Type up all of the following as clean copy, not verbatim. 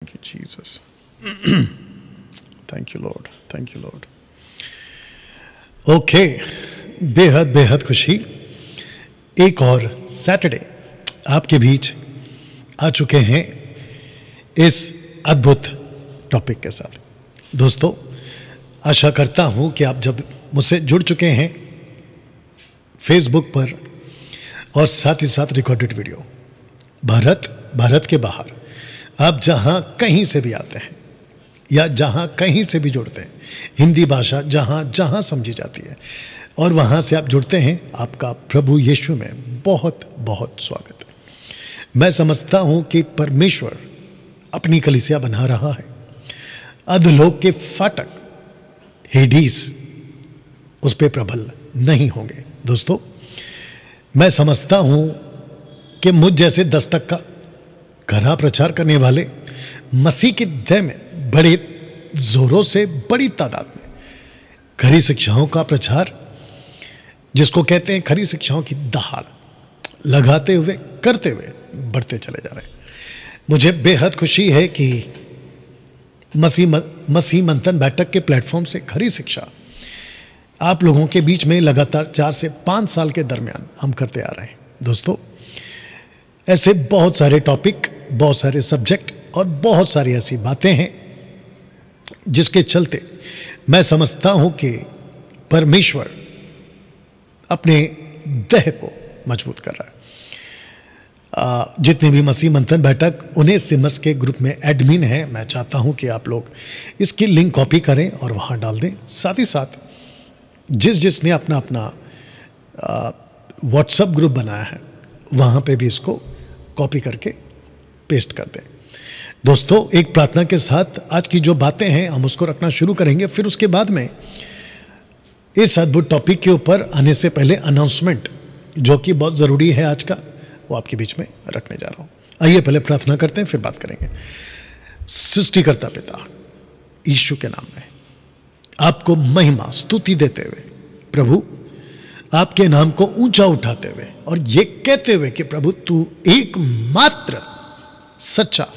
Thank you, Jesus. Thank you, Lord. Thank you, Lord. Okay, बेहद बेहद खुशी। एक और सैटरडे आपके बीच आ चुके हैं इस अद्भुत टॉपिक के साथ। दोस्तों, आशा करता हूं कि आप जब मुझसे जुड़ चुके हैं फेसबुक पर और साथ ही साथ रिकॉर्डेड वीडियो, भारत के बाहर आप जहां कहीं से भी आते हैं या जहां कहीं से भी जुड़ते हैं, हिंदी भाषा जहां जहां समझी जाती है और वहां से आप जुड़ते हैं, आपका प्रभु यीशु में बहुत बहुत स्वागत है। मैं समझता हूं कि परमेश्वर अपनी कलीसिया बना रहा है। अधोलोक के फाटक हेडीस उस पर प्रबल नहीं होंगे। दोस्तों, मैं समझता हूं कि मुझ जैसे दस्तक का घना प्रचार करने वाले मसीह की देह में बड़े जोरों से, बड़ी तादाद में खरी शिक्षाओं का प्रचार, जिसको कहते हैं खरी शिक्षाओं की दहाड़ लगाते हुए, करते हुए बढ़ते चले जा रहे हैं। मुझे बेहद खुशी है कि मसीह मंथन बैठक के प्लेटफॉर्म से खरी शिक्षा आप लोगों के बीच में लगातार 4 से 5 साल के दरमियान हम करते आ रहे हैं। दोस्तों, ऐसे बहुत सारे टॉपिक, बहुत सारे सब्जेक्ट और बहुत सारी ऐसी बातें हैं जिसके चलते मैं समझता हूं कि परमेश्वर अपने देह को मजबूत कर रहा है। जितने भी मसीह मंथन बैठक उन्हें सिमस के ग्रुप में एडमिन है, मैं चाहता हूं कि आप लोग इसकी लिंक कॉपी करें और वहां डाल दें। साथ ही साथ जिसने अपना अपना व्हाट्सएप ग्रुप बनाया है, वहां पे भी इसको कॉपी करके पेस्ट कर दें। दोस्तों, एक प्रार्थना के साथ आज की जो बातें हैं हम उसको रखना शुरू करेंगे। फिर उसके बाद में इस अद्भुत टॉपिक के ऊपर आने से पहले अनाउंसमेंट, जो कि बहुत ज़रूरी है आज का, वो आपके बीच में रखने जा रहा हूँ। आइए पहले प्रार्थना करते हैं, फिर बात करेंगे। सृष्टिकर्ता पिता यीशु के नाम में आपको महिमा स्तुति देते हुए प्रभु, आपके नाम को ऊंचा उठाते हुए और ये कहते हुए कि प्रभु तू एकमात्र सच्चा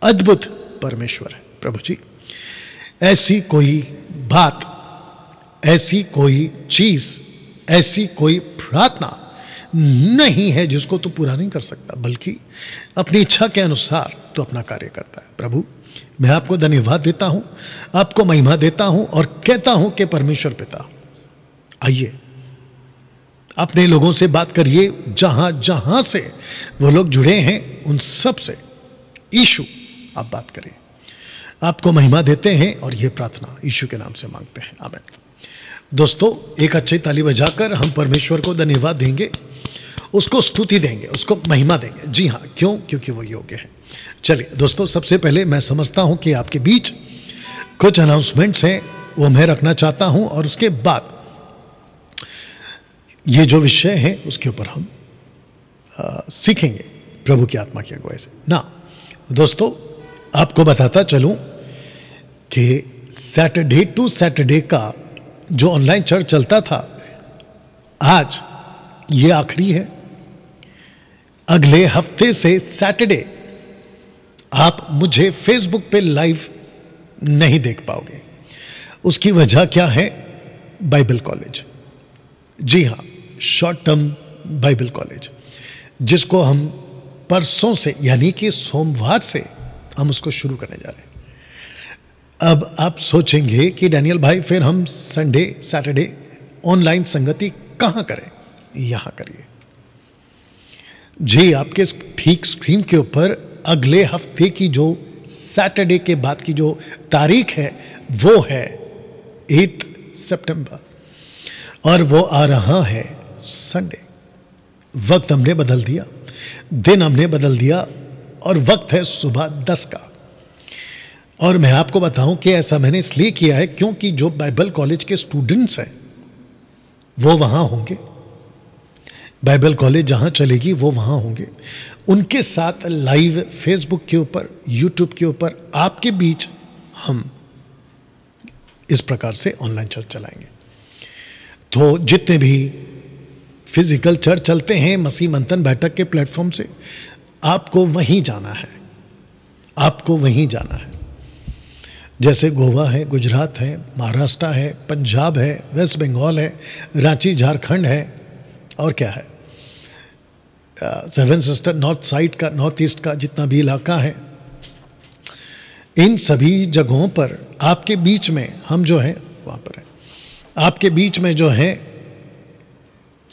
अद्भुत परमेश्वर है। प्रभु जी, ऐसी कोई बात, ऐसी कोई चीज, ऐसी कोई प्रार्थना नहीं है जिसको तू पूरा नहीं कर सकता, बल्कि अपनी इच्छा के अनुसार तू अपना कार्य करता है। प्रभु, मैं आपको धन्यवाद देता हूं, आपको महिमा देता हूं और कहता हूं कि परमेश्वर पिता, आइए अपने लोगों से बात करिए। जहां जहां से वो लोग जुड़े हैं उन सब से यीशु आप बात करिए। आपको महिमा देते हैं और ये प्रार्थना यीशु के नाम से मांगते हैं, आमीन। दोस्तों, एक अच्छी ताली बजाकर हम परमेश्वर को धन्यवाद देंगे, उसको स्तुति देंगे, उसको महिमा देंगे। जी हाँ, क्यों? क्योंकि वो योग्य है। चलिए दोस्तों, सबसे पहले मैं समझता हूं कि आपके बीच कुछ अनाउंसमेंट्स हैं, वो मैं रखना चाहता हूं और उसके बाद ये जो विषय है उसके ऊपर हम सीखेंगे प्रभु की आत्मा की अगुवाई से ना। दोस्तों, आपको बताता चलूं कि सैटरडे टू सैटरडे का जो ऑनलाइन चर्च चलता था, आज ये आखिरी है। अगले हफ्ते से सैटरडे आप मुझे फेसबुक पे लाइव नहीं देख पाओगे। उसकी वजह क्या है? Bible college. जी हाँ, शॉर्ट टर्म बाइबल कॉलेज, जिसको हम परसों से यानी कि सोमवार से हम उसको शुरू करने जा रहे हैं। अब आप सोचेंगे कि डैनियल भाई, फिर हम संडे सैटरडे ऑनलाइन संगति कहाँ करें? यहाँ करिए जी। आपके ठीक स्क्रीन के ऊपर अगले हफ्ते की जो सैटरडे के बाद की जो तारीख है वो है 8 सितंबर और वो आ रहा है संडे। वक्त हमने बदल दिया, दिन हमने बदल दिया और वक्त है सुबह 10 का। और मैं आपको बताऊं कि ऐसा मैंने इसलिए किया है क्योंकि जो बाइबल कॉलेज के स्टूडेंट्स हैं वो वहां होंगे, बाइबल कॉलेज जहां चलेगी वो वहां होंगे। उनके साथ लाइव फेसबुक के ऊपर, यूट्यूब के ऊपर आपके बीच हम इस प्रकार से ऑनलाइन चर्च चलाएंगे। तो जितने भी फिजिकल चर्च चलते हैं मसीह मंथन बैठक के प्लेटफॉर्म से, आपको वहीं जाना है। आपको वहीं जाना है। जैसे गोवा है, गुजरात है, महाराष्ट्र है, पंजाब है, वेस्ट बंगाल है, रांची झारखंड है, और क्या है, सेवन सिस्टर नॉर्थ साइड का, नॉर्थ ईस्ट का जितना भी इलाका है, इन सभी जगहों पर आपके बीच में हम जो है वहाँ पर है। आपके बीच में जो है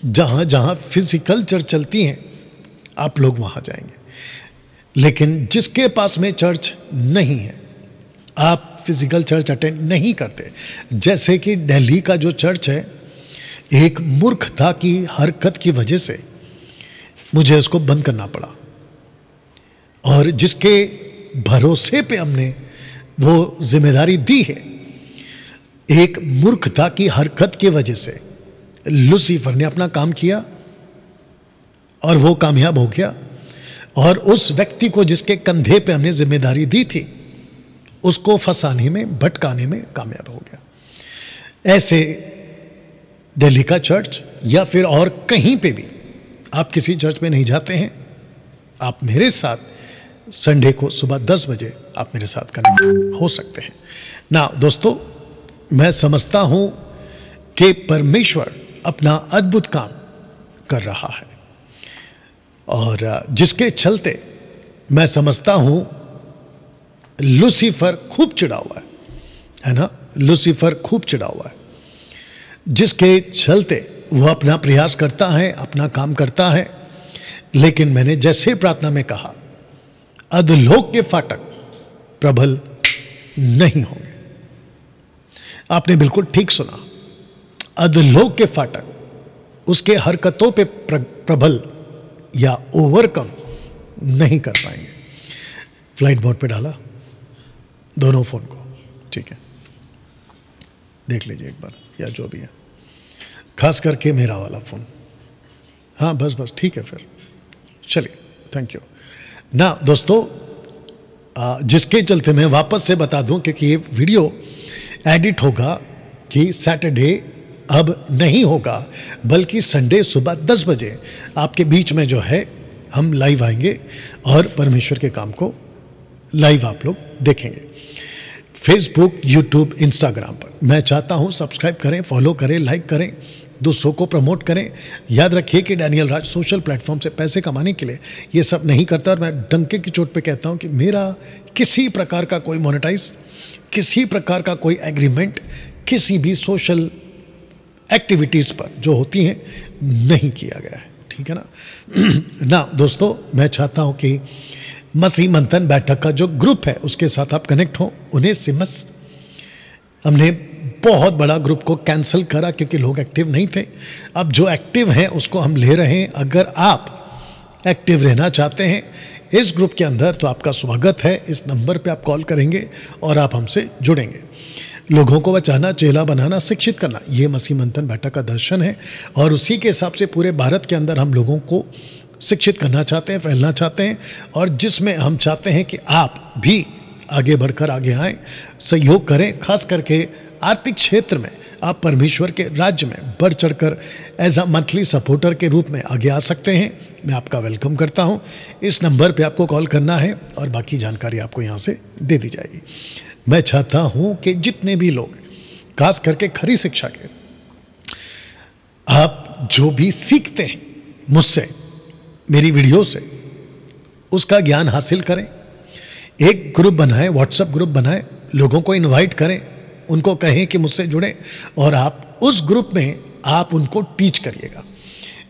जहाँ जहाँ फिजिकल चर्च चलती हैं आप लोग वहाँ जाएंगे। लेकिन जिसके पास में चर्च नहीं है, आप फिजिकल चर्च अटेंड नहीं करते। जैसे कि दिल्ली का जो चर्च है, एक मूर्खता की हरकत की वजह से मुझे उसको बंद करना पड़ा, और जिसके भरोसे पे हमने वो जिम्मेदारी दी है, एक मूर्खता की हरकत की वजह से लूसीफर ने अपना काम किया और वो कामयाब हो गया, और उस व्यक्ति को जिसके कंधे पे हमने जिम्मेदारी दी थी उसको फंसाने में, भटकाने में कामयाब हो गया। ऐसे दिल्ली का चर्च या फिर और कहीं पे भी आप किसी चर्च में नहीं जाते हैं, आप मेरे साथ संडे को सुबह 10 बजे आप मेरे साथ कनेक्ट हो सकते हैं ना। दोस्तों, मैं समझता हूं कि परमेश्वर अपना अद्भुत काम कर रहा है, और जिसके चलते मैं समझता हूं लूसीफर खूब चिढ़ा हुआ है ना, लूसीफर खूब चिढ़ा हुआ है, जिसके चलते वो अपना प्रयास करता है, अपना काम करता है। लेकिन मैंने जैसे प्रार्थना में कहा, अधोलोक के फाटक प्रबल नहीं होंगे। आपने बिल्कुल ठीक सुना, अधोलोक के फाटक उसके हरकतों पे प्रबल या ओवरकम नहीं कर पाएंगे। फ्लाइट मोड पे डाला दोनों फोन को, ठीक है, देख लीजिए एक बार, या जो भी है, खास करके मेरा वाला फोन। हाँ बस ठीक है, फिर चलिए, थैंक यू ना। दोस्तों, जिसके चलते मैं वापस से बता दूं, क्योंकि ये वीडियो एडिट होगा कि सैटरडे अब नहीं होगा, बल्कि संडे सुबह 10 बजे आपके बीच में जो है हम लाइव आएंगे और परमेश्वर के काम को लाइव आप लोग देखेंगे। फेसबुक, यूट्यूब, इंस्टाग्राम पर मैं चाहता हूं सब्सक्राइब करें, फॉलो करें, लाइक करें, दूसरों को प्रमोट करें। याद रखिए कि डैनियल राज सोशल प्लेटफॉर्म से पैसे कमाने के लिए ये सब नहीं करता, और मैं डंके की चोट पे कहता हूं कि मेरा किसी प्रकार का कोई मोनेटाइज, किसी प्रकार का कोई एग्रीमेंट किसी भी सोशल एक्टिविटीज़ पर जो होती हैं नहीं किया गया है, ठीक है ना। दोस्तों, मैं चाहता हूं कि मसीह मंथन बैठक का जो ग्रुप है उसके साथ आप कनेक्ट हो। उन्हें सिमस, हमने बहुत बड़ा ग्रुप को कैंसिल करा क्योंकि लोग एक्टिव नहीं थे। अब जो एक्टिव हैं उसको हम ले रहे हैं। अगर आप एक्टिव रहना चाहते हैं इस ग्रुप के अंदर तो आपका स्वागत है। इस नंबर पे आप कॉल करेंगे और आप हमसे जुड़ेंगे। लोगों को बचाना, चेला बनाना, शिक्षित करना, ये मसीह मंथन बैठक का दर्शन है, और उसी के हिसाब से पूरे भारत के अंदर हम लोगों को शिक्षित करना चाहते हैं, फैलना चाहते हैं, और जिसमें हम चाहते हैं कि आप भी आगे बढ़कर आगे आएँ, सहयोग करें। खास करके आर्थिक क्षेत्र में आप परमेश्वर के राज्य में बढ़ चढ़कर एज अ मंथली सपोर्टर के रूप में आगे आ सकते हैं। मैं आपका वेलकम करता हूं। इस नंबर पे आपको कॉल करना है और बाकी जानकारी आपको यहां से दे दी जाएगी। मैं चाहता हूं कि जितने भी लोग, खास करके खरी शिक्षा के, आप जो भी सीखते हैं मुझसे, मेरी वीडियो से, उसका ज्ञान हासिल करें। एक ग्रुप बनाएं, व्हाट्सएप ग्रुप बनाएं, लोगों को इनवाइट करें, उनको कहें कि मुझसे जुड़ें, और आप उस ग्रुप में आप उनको टीच करिएगा।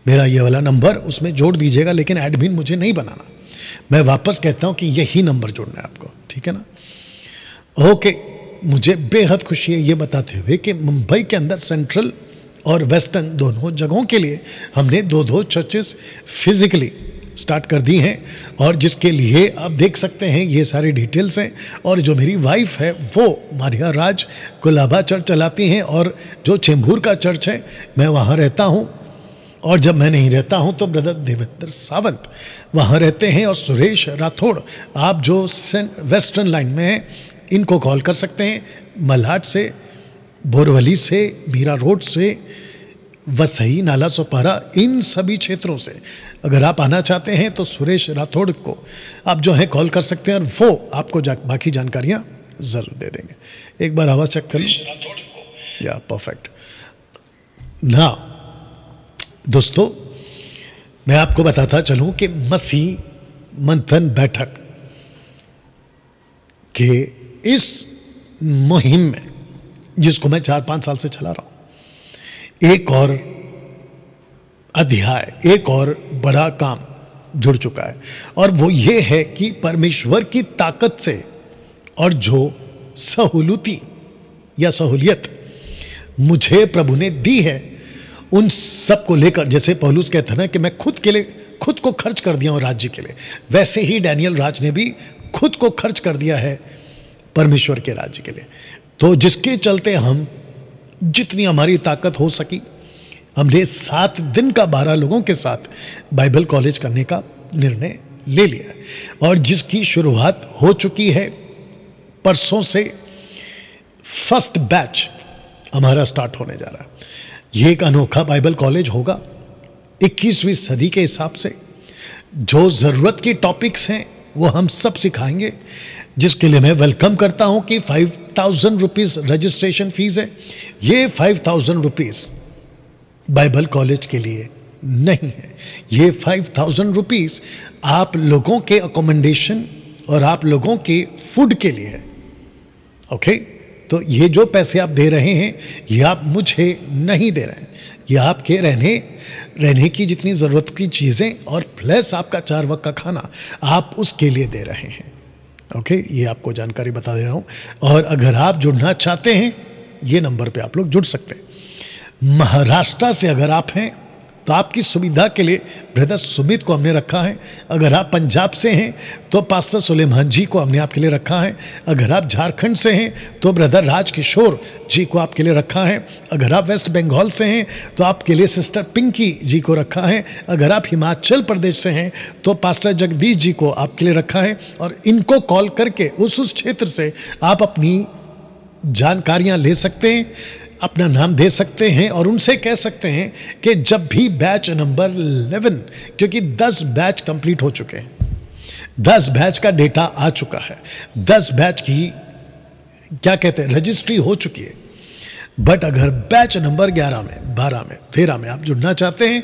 मेरा ये वाला नंबर उसमें जोड़ दीजिएगा, लेकिन एडमिन मुझे नहीं बनाना। मैं वापस कहता हूं कि यही नंबर जोड़ना है आपको, ठीक है ना। ओके, मुझे बेहद खुशी है ये बताते हुए कि मुंबई के अंदर सेंट्रल और वेस्टर्न दोनों जगहों के लिए हमने 2-2 चर्चेस फिजिकली स्टार्ट कर दी हैं, और जिसके लिए आप देख सकते हैं ये सारी डिटेल्स हैं। और जो मेरी वाइफ है वो मारिया राज कुलाबा चर्च चलाती हैं, और जो चेंबूर का चर्च है मैं वहाँ रहता हूँ, और जब मैं नहीं रहता हूँ तो ब्रदर देवेंद्र सावंत वहाँ रहते हैं, और सुरेश राठौड़, आप जो वेस्टर्न लाइन में हैं इनको कॉल कर सकते हैं। मल्हाट से, बोरवली से, मीरा रोड से, वसई, नाला सोपारा, इन सभी क्षेत्रों से अगर आप आना चाहते हैं तो सुरेश राठौड़ को आप जो है कॉल कर सकते हैं और वो आपको बाकी जानकारियां ज़रूर दे देंगे। एक बार आवाज़ चेक कर लो। या परफेक्ट ना दोस्तों, मैं आपको बताता चलूं कि मसीह मंथन बैठक के इस मुहिम में, जिसको मैं 4-5 साल से चला रहा हूं, एक और अध्याय, एक और बड़ा काम जुड़ चुका है और वो ये है कि परमेश्वर की ताकत से और जो सहूलती या सहूलियत मुझे प्रभु ने दी है उन सब को लेकर, जैसे पौलुस कहता है ना कि मैं खुद को खर्च कर दिया हूं राज्य के लिए, वैसे ही डैनियल राज ने भी खुद को खर्च कर दिया है परमेश्वर के राज्य के लिए। तो जिसके चलते हम जितनी हमारी ताकत हो सकी, हमने 7 दिन का 12 लोगों के साथ बाइबल कॉलेज करने का निर्णय ले लिया और जिसकी शुरुआत हो चुकी है। परसों से फर्स्ट बैच हमारा स्टार्ट होने जा रहा है। ये एक अनोखा बाइबल कॉलेज होगा 21वीं सदी के हिसाब से। जो ज़रूरत की टॉपिक्स हैं वो हम सब सिखाएंगे, जिसके लिए मैं वेलकम करता हूं कि 5000 रुपीज़ रजिस्ट्रेशन फीस है। ये 5000 रुपीज़ बाइबल कॉलेज के लिए नहीं है, ये 5000 रुपीज़ आप लोगों के अकोमोडेशन और आप लोगों के फूड के लिए है। ओके, तो ये जो पैसे आप दे रहे हैं ये आप मुझे नहीं दे रहे हैं, ये आपके रहने की जितनी ज़रूरत की चीज़ें और प्लस आपका 4 वक्त का खाना आप उसके लिए दे रहे हैं। ओके, ये आपको जानकारी बता दे रहा हूँ। और अगर आप जुड़ना चाहते हैं ये नंबर पे आप लोग जुड़ सकते हैं। महाराष्ट्र से अगर आप हैं तो आपकी सुविधा के लिए ब्रदर सुमित को हमने रखा है। अगर आप पंजाब से हैं तो पास्टर सुलेमान जी को हमने आपके लिए रखा है। अगर आप झारखंड से हैं तो ब्रदर राजकिशोर जी को आपके लिए रखा है। अगर आप वेस्ट बंगाल से हैं तो आपके लिए सिस्टर पिंकी जी को रखा है। अगर आप हिमाचल प्रदेश से हैं तो पास्टर जगदीश जी को आपके लिए रखा है। और इनको कॉल करके उस क्षेत्र से आप अपनी जानकारियाँ ले सकते हैं, अपना नाम दे सकते हैं और उनसे कह सकते हैं कि जब भी बैच नंबर 11, क्योंकि 10 बैच कंप्लीट हो चुके हैं, 10 बैच का डेटा आ चुका है, 10 बैच की क्या कहते हैं रजिस्ट्री हो चुकी है। बट अगर बैच नंबर 11 में, 12 में, 13 में आप जुड़ना चाहते हैं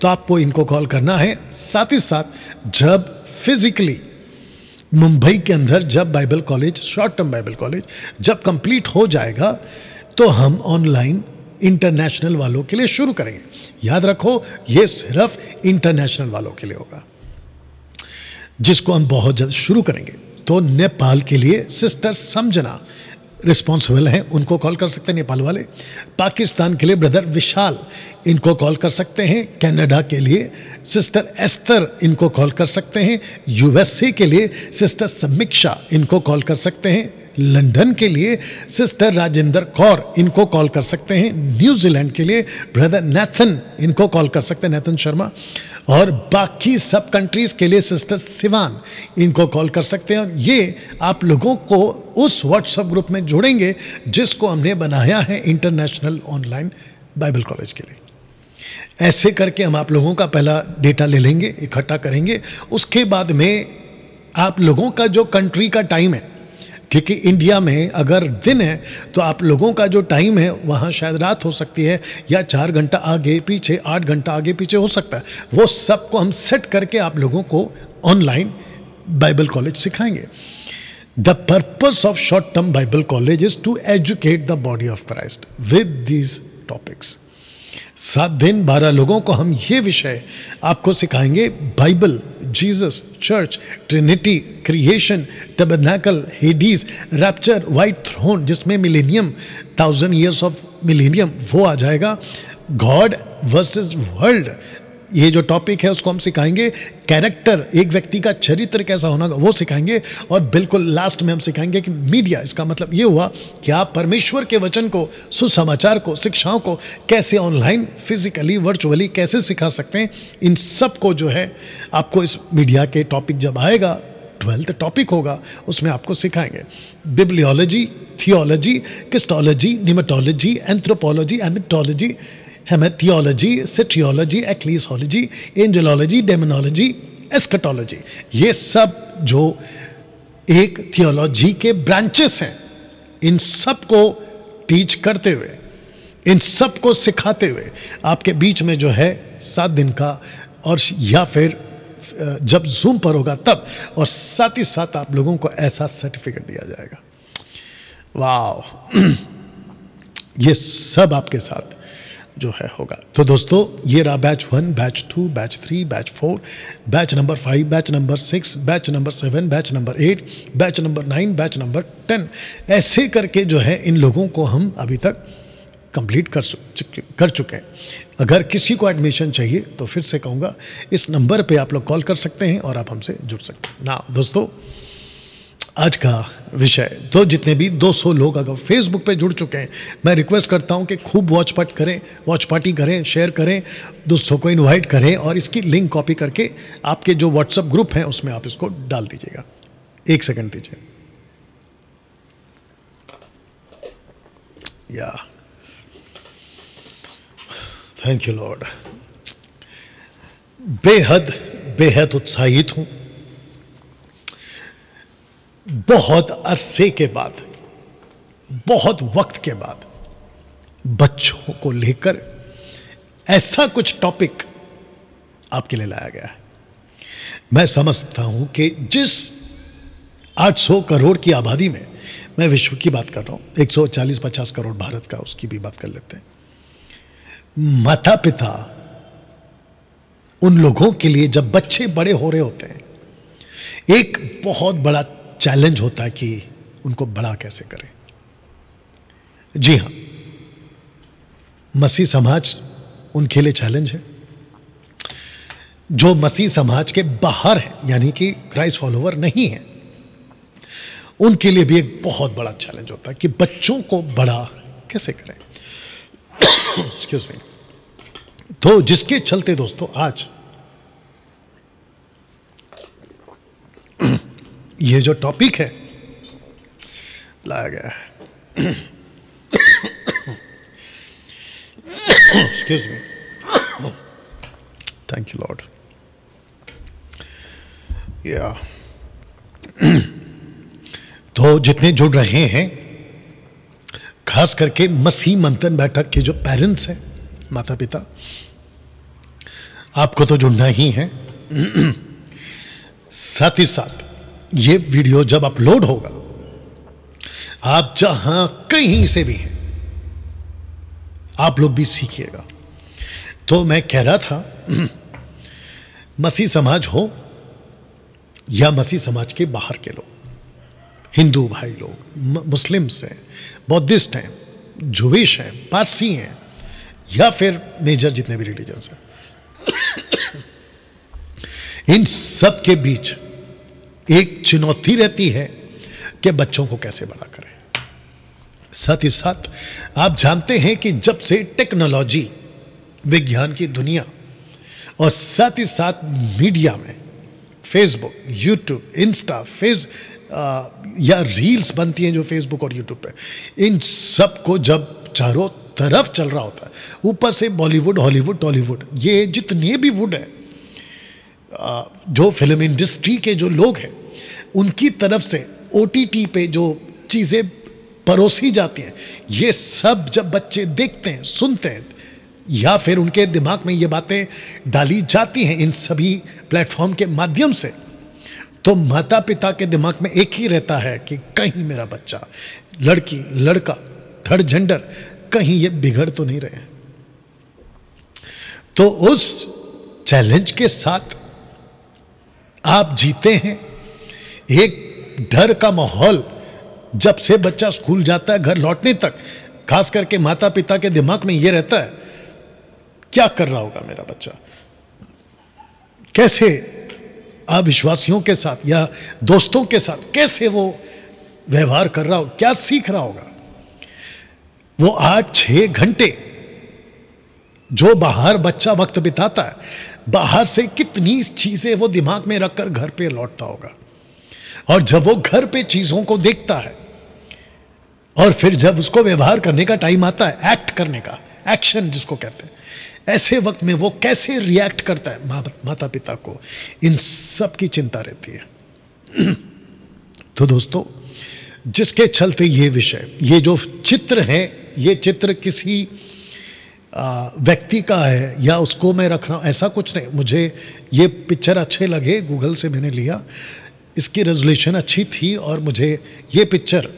तो आपको इनको कॉल करना है। साथ ही साथ जब फिजिकली मुंबई के अंदर जब Bible college, short term Bible college जब कंप्लीट हो जाएगा तो हम ऑनलाइन इंटरनेशनल वालों के लिए शुरू करेंगे। याद रखो ये सिर्फ इंटरनेशनल वालों के लिए होगा, जिसको हम बहुत जल्द शुरू करेंगे। तो नेपाल के लिए सिस्टर समझना रिस्पॉन्सिबल हैं, उनको कॉल कर सकते हैं नेपाल वाले। पाकिस्तान के लिए ब्रदर विशाल, इनको कॉल कर सकते हैं। कनाडा के लिए सिस्टर एस्तर, इनको कॉल कर सकते हैं। यूएसए के लिए सिस्टर समीक्षा, इनको कॉल कर सकते हैं। लंदन के लिए सिस्टर राजेंद्र कौर, इनको कॉल कर सकते हैं। न्यूजीलैंड के लिए ब्रदर नेथन, इनको कॉल कर सकते हैं, नेथन शर्मा। और बाकी सब कंट्रीज के लिए सिस्टर सिवान, इनको कॉल कर सकते हैं। और ये आप लोगों को उस व्हाट्सएप ग्रुप में जोड़ेंगे जिसको हमने बनाया है इंटरनेशनल ऑनलाइन बाइबल कॉलेज के लिए। ऐसे करके हम आप लोगों का पहला डेटा ले लेंगे, इकट्ठा करेंगे। उसके बाद में आप लोगों का जो कंट्री का टाइम है, क्योंकि इंडिया में अगर दिन है तो आप लोगों का जो टाइम है वहाँ शायद रात हो सकती है, या 4 घंटा आगे पीछे, 8 घंटा आगे पीछे हो सकता है। वो सबको हम सेट करके आप लोगों को ऑनलाइन बाइबल कॉलेज सिखाएंगे। The purpose of short term Bible college is to educate the body of Christ with these topics. 7 दिन 12 लोगों को हम ये विषय आपको सिखाएंगे: Bible, Jesus, church, Trinity, creation, tabernacle, Hades, rapture, white throne, जिसमें मिलेनियम, 1000 ईयर्स ऑफ मिलेनियम वो आ जाएगा। गॉड वर्सेस वर्ल्ड, ये जो टॉपिक है उसको हम सिखाएंगे। कैरेक्टर, एक व्यक्ति का चरित्र कैसा होना वो सिखाएंगे। और बिल्कुल लास्ट में हम सिखाएंगे कि मीडिया, इसका मतलब ये हुआ कि आप परमेश्वर के वचन को, सुसमाचार को, शिक्षाओं को कैसे ऑनलाइन, फिजिकली, वर्चुअली कैसे सिखा सकते हैं। इन सब को जो है आपको इस मीडिया के टॉपिक जब आएगा, 12th टॉपिक होगा, उसमें आपको सिखाएंगे। बिब्लियोलॉजी, थियोलॉजी, क्रिस्टोलॉजी, निमेटोलॉजी, एंथ्रोपोलॉजी, एमिटोलॉजी, हेमेटियोलॉजी, सेटियोलॉजी, एक्लीसियोलॉजी, एंजेलॉलजी, डेमोनोलॉजी, एस्कटोलॉजी, ये सब जो एक थियोलॉजी के ब्रांचेस हैं, इन सब को टीच करते हुए, इन सब को सिखाते हुए आपके बीच में जो है 7 दिन का, और या फिर जब जूम पर होगा तब, और साथ ही साथ आप लोगों को ऐसा सर्टिफिकेट दिया जाएगा। वाह, ये सब आपके साथ जो है होगा। तो दोस्तों, ये रहा batch 1, batch 2, batch 3, batch 4, batch number 5, batch number 6, batch number 7, batch number 8, batch number 9, batch number 10, ऐसे करके जो है इन लोगों को हम अभी तक कंप्लीट कर चुके हैं। अगर किसी को एडमिशन चाहिए तो फिर से कहूँगा, इस नंबर पे आप लोग कॉल कर सकते हैं और आप हमसे जुड़ सकते हैं ना। दोस्तों, आज का विषय, तो जितने भी 200 लोग अगर फेसबुक पे जुड़ चुके हैं, मैं रिक्वेस्ट करता हूं कि खूब वॉच पार्टी करें, शेयर करें, दोस्तों को इनवाइट करें, और इसकी लिंक कॉपी करके आपके जो व्हाट्सएप ग्रुप हैं उसमें आप इसको डाल दीजिएगा। 1 सेकंड दीजिए। या थैंक यू लॉर्ड। बेहद उत्साहित हूं। बहुत अरसे के बाद, बहुत वक्त के बाद बच्चों को लेकर ऐसा कुछ टॉपिक आपके लिए लाया गया है। मैं समझता हूं कि जिस 800 करोड़ की आबादी में, मैं विश्व की बात कर रहा हूं, 140-50 करोड़ भारत का, उसकी भी बात कर लेते हैं। माता पिता उन लोगों के लिए जब बच्चे बड़े हो रहे होते हैं, एक बहुत बड़ा चैलेंज होता है कि उनको बड़ा कैसे करें। जी हां, मसीह समाज उनके लिए चैलेंज है। जो मसीह समाज के बाहर है, यानी कि क्राइस्ट फॉलोवर नहीं है, उनके लिए भी एक बहुत बड़ा चैलेंज होता है कि बच्चों को बड़ा कैसे करें। Excuse me. तो जिसके चलते दोस्तों आज ये जो टॉपिक है लाया गया है। Excuse me, thank you Lord. या तो जितने जुड़ रहे हैं, खास करके मसीह मंथन बैठक के जो पेरेंट्स हैं, माता पिता, आपको तो जुड़ना ही है। साथ ही साथ ये वीडियो जब अपलोड होगा, आप जहां कहीं से भी हैं, आप लोग भी सीखिएगा। तो मैं कह रहा था, मसीह समाज हो या मसीह समाज के बाहर के लोग, हिंदू भाई लोग, मुस्लिम्स हैं, बौद्धिस्ट हैं, जुविश हैं, पारसी हैं, या फिर मेजर जितने भी रिलीजन्स हैं, इन सब के बीच एक चुनौती रहती है कि बच्चों को कैसे बड़ा करें। साथ ही साथ आप जानते हैं कि जब से टेक्नोलॉजी, विज्ञान की दुनिया, और साथ ही साथ मीडिया में फेसबुक, यूट्यूब, इंस्टा, या रील्स बनती हैं जो फेसबुक और यूट्यूब पे, इन सब को जब चारों तरफ चल रहा होता है, ऊपर से बॉलीवुड, हॉलीवुड, टॉलीवुड, ये जितने भी वुड है, जो फिल्म इंडस्ट्री के जो लोग हैं, उनकी तरफ से OTT पे जो चीज़ें परोसी जाती हैं, ये सब जब बच्चे देखते हैं, सुनते हैं, या फिर उनके दिमाग में ये बातें डाली जाती हैं इन सभी प्लेटफॉर्म के माध्यम से, तो माता पिता के दिमाग में एक ही रहता है कि कहीं मेरा बच्चा, लड़की, लड़का, थर्ड जेंडर, कहीं ये बिगड़ तो नहीं रहे हैं। तो उस चैलेंज के साथ आप जीते हैं। एक डर का माहौल जब से बच्चा स्कूल जाता है, घर लौटने तक, खास करके माता पिता के दिमाग में यह रहता है, क्या कर रहा होगा मेरा बच्चा, कैसे अविश्वासियों के साथ या दोस्तों के साथ कैसे वो व्यवहार कर रहा हो, क्या सीख रहा होगा। वो 8-6 घंटे जो बाहर बच्चा वक्त बिताता है, बाहर से कितनी चीजें वो दिमाग में रखकर घर पे लौटता होगा, और जब वो घर पे चीजों को देखता है और फिर जब उसको व्यवहार करने का टाइम आता है, एक्ट करने का, एक्शन जिसको कहते हैं, ऐसे वक्त में वो कैसे रिएक्ट करता है, माता पिता को इन सब की चिंता रहती है। तो दोस्तों, जिसके चलते ये विषय, ये जो चित्र है, ये चित्र किसी व्यक्ति का है या उसको मैं रख रहा हूँ, ऐसा कुछ नहीं। मुझे ये पिक्चर अच्छे लगे, गूगल से मैंने लिया, इसकी रेजोल्यूशन अच्छी थी और मुझे ये पिक्चर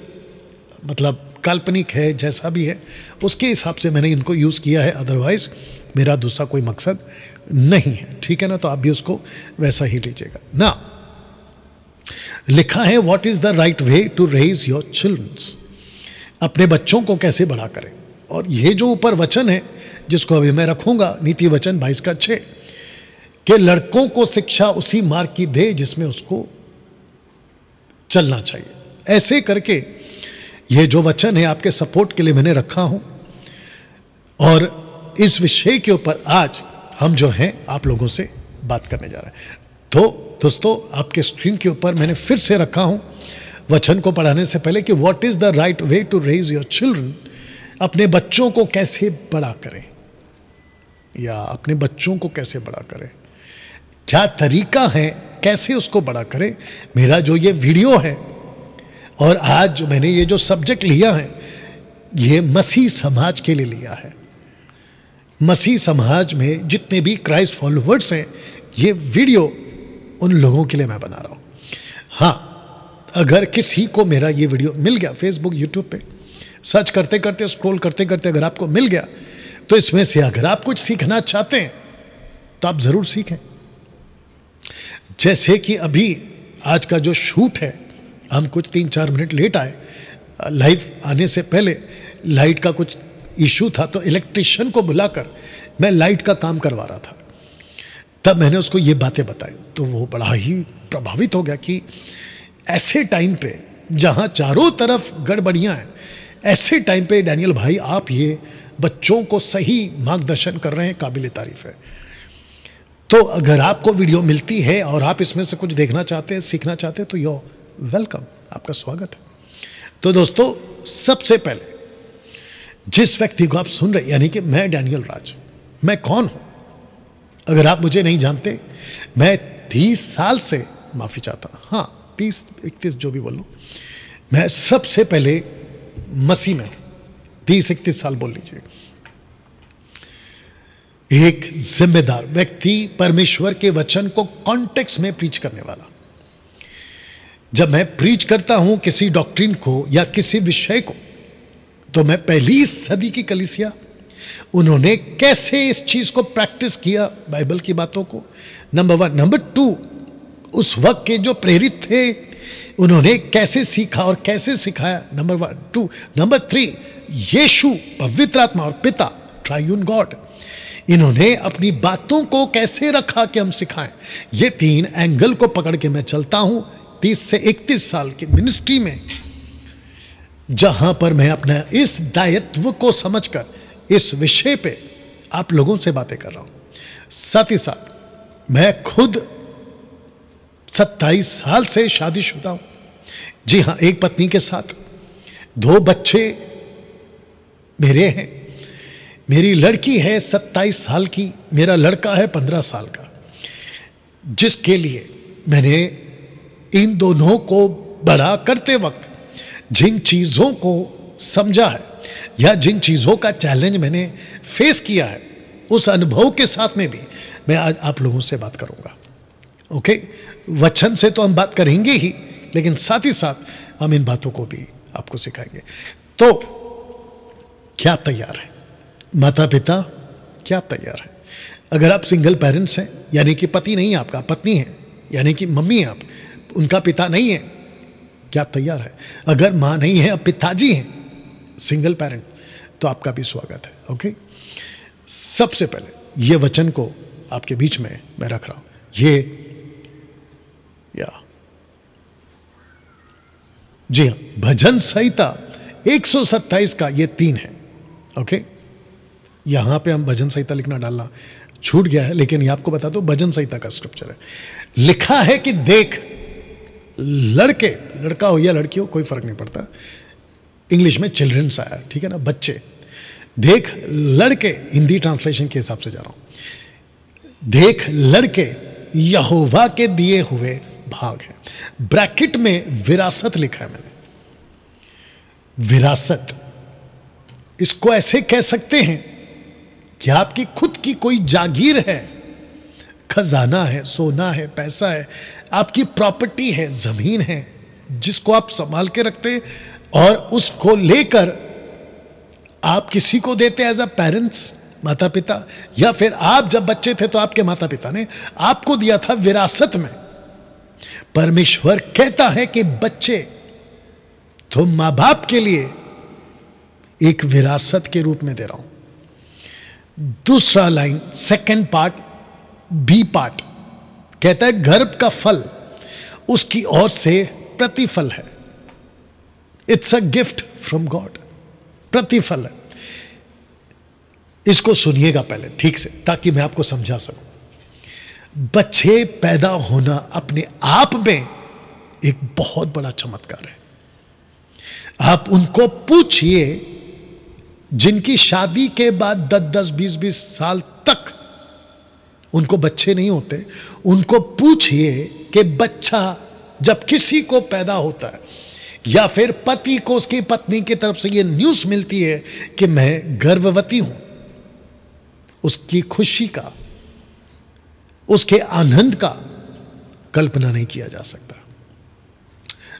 मतलब काल्पनिक है, जैसा भी है उसके हिसाब से मैंने इनको यूज़ किया है। अदरवाइज मेरा दूसरा कोई मकसद नहीं है, ठीक है ना। तो आप भी उसको वैसा ही लीजिएगा ना। लिखा है, what is the right way to raise your childrens, अपने बच्चों को कैसे बड़ा करें। और ये जो ऊपर वचन है जिसको अभी मैं रखूंगा, नीति वचन 22:6, कि लड़कों को शिक्षा उसी मार्ग की दे जिसमें उसको चलना चाहिए। ऐसे करके ये जो वचन है आपके सपोर्ट के लिए मैंने रखा हूं, और इस विषय के ऊपर आज हम जो हैं आप लोगों से बात करने जा रहे हैं। तो दोस्तों, आपके स्क्रीन के ऊपर मैंने फिर से रखा हूं वचन को पढ़ाने से पहले कि what is the right way to raise your children, अपने बच्चों को कैसे बड़ा करें या अपने बच्चों को कैसे बड़ा करें, क्या तरीका है, कैसे उसको बड़ा करें। मेरा जो ये वीडियो है और आज जो मैंने ये जो सब्जेक्ट लिया है, ये मसीह समाज के लिए लिया है। मसीह समाज में जितने भी क्राइस्ट फॉलोवर्स हैं, ये वीडियो उन लोगों के लिए मैं बना रहा हूँ। हाँ, अगर किसी को मेरा ये वीडियो मिल गया फेसबुक, यूट्यूब पे सर्च करते करते, स्क्रॉल करते करते अगर आपको मिल गया, तो इसमें से अगर आप कुछ सीखना चाहते हैं तो आप ज़रूर सीखें। जैसे कि अभी आज का जो शूट है, हम कुछ 3-4 मिनट लेट आए। लाइव आने से पहले लाइट का कुछ इशू था, तो इलेक्ट्रिशियन को बुलाकर मैं लाइट का काम करवा रहा था। तब मैंने उसको ये बातें बताई, तो वो बड़ा ही प्रभावित हो गया कि ऐसे टाइम पे जहाँ चारों तरफ गड़बड़ियाँ हैं, ऐसे टाइम पे डैनियल भाई आप ये बच्चों को सही मार्गदर्शन कर रहे हैं, काबिल तारीफ है। तो अगर आपको वीडियो मिलती है और आप इसमें से कुछ देखना चाहते हैं, सीखना चाहते हैं, तो यो वेलकम, आपका स्वागत है। तो दोस्तों, सबसे पहले जिस व्यक्ति को आप सुन रहे, यानी कि मैं डैनियल राज, मैं कौन हूं? अगर आप मुझे नहीं जानते, मैं 30 साल से, माफ़ी चाहता, हाँ 30-31 जो भी बोल लूँ, मैं सबसे पहले मसीह में 30-31 साल बोल लीजिए, एक जिम्मेदार व्यक्ति, परमेश्वर के वचन को कॉन्टेक्स्ट में प्रीच करने वाला। जब मैं प्रीच करता हूं किसी डॉक्ट्रिन को या किसी विषय को, तो मैं पहली सदी की कलीसिया, उन्होंने कैसे इस चीज को प्रैक्टिस किया, बाइबल की बातों को, नंबर 1। नंबर 2, उस वक्त के जो प्रेरित थे उन्होंने कैसे सीखा और कैसे सिखाया, नंबर 1, 2। नंबर 3, यीशु, पवित्र आत्मा और पिता, ट्रायून गॉड, इन्होंने अपनी बातों को कैसे रखा कि हम सिखाएं। ये 3 एंगल को पकड़ के मैं चलता हूं 30 से 31 साल की मिनिस्ट्री में, जहां पर मैं अपना इस दायित्व को समझकर इस विषय पे आप लोगों से बातें कर रहा हूं। साथ ही साथ मैं खुद 27 साल से शादीशुदा हूं। जी हां, एक पत्नी के साथ 2 बच्चे मेरे हैं। मेरी लड़की है 27 साल की, मेरा लड़का है 15 साल का, जिसके लिए मैंने इन दोनों को बड़ा करते वक्त जिन चीज़ों को समझा है या जिन चीज़ों का चैलेंज मैंने फेस किया है, उस अनुभव के साथ में भी मैं आज आप लोगों से बात करूंगा। ओके, वचन से तो हम बात करेंगे ही, लेकिन साथ ही साथ हम इन बातों को भी आपको सिखाएंगे। तो क्या आप तैयार हैं? माता पिता, क्या आप तैयार हैं? अगर आप सिंगल पेरेंट्स हैं, यानी कि पति नहीं है आपका, पत्नी है, यानी कि मम्मी है आप, उनका पिता नहीं है, क्या आप तैयार हैं? अगर माँ नहीं है, अब पिताजी हैं, सिंगल पेरेंट, तो आपका भी स्वागत है। ओके, सबसे पहले ये वचन को आपके बीच में मैं रख रहा हूं। ये जी हाँ, भजन संहिता 127 का ये 3 है। ओके, यहां पे हम भजन संहिता लिखना डालना छूट गया है, लेकिन ये आपको बता दो, भजन संहिता का स्क्रिप्चर है। लिखा है कि देख, लड़के, लड़का हो या लड़की हो, कोई फर्क नहीं पड़ता, इंग्लिश में चिल्ड्रंस आया, ठीक है ना, बच्चे, देख लड़के, हिंदी ट्रांसलेशन के हिसाब से जा रहा हूं, देख लड़के यहोवा के दिए हुए भाग हैं। ब्रैकेट में विरासत लिखा है मैंने, विरासत। इसको ऐसे कह सकते हैं कि आपकी खुद की कोई जागीर है, खजाना है, सोना है, पैसा है, आपकी प्रॉपर्टी है, जमीन है, जिसको आप संभाल के रखते हैं और उसको लेकर आप किसी को देते एज अ पेरेंट्स, माता पिता, या फिर आप जब बच्चे थे तो आपके माता पिता ने आपको दिया था विरासत में। परमेश्वर कहता है कि बच्चे, तुम मां बाप के लिए एक विरासत के रूप में दे रहा हूं। दूसरा line, second part, B part कहता है गर्भ का फल उसकी ओर से प्रतिफल है। It's a gift from God, प्रतिफल है। इसको सुनिएगा पहले ठीक से ताकि मैं आपको समझा सकूं। बच्चे पैदा होना अपने आप में एक बहुत बड़ा चमत्कार है। आप उनको पूछिए जिनकी शादी के बाद 10-10, 20-20 साल तक उनको बच्चे नहीं होते, उनको पूछिए कि बच्चा जब किसी को पैदा होता है या फिर पति को उसकी पत्नी की तरफ से यह न्यूज मिलती है कि मैं गर्भवती हूं, उसकी खुशी का, उसके आनंद का कल्पना नहीं किया जा सकता।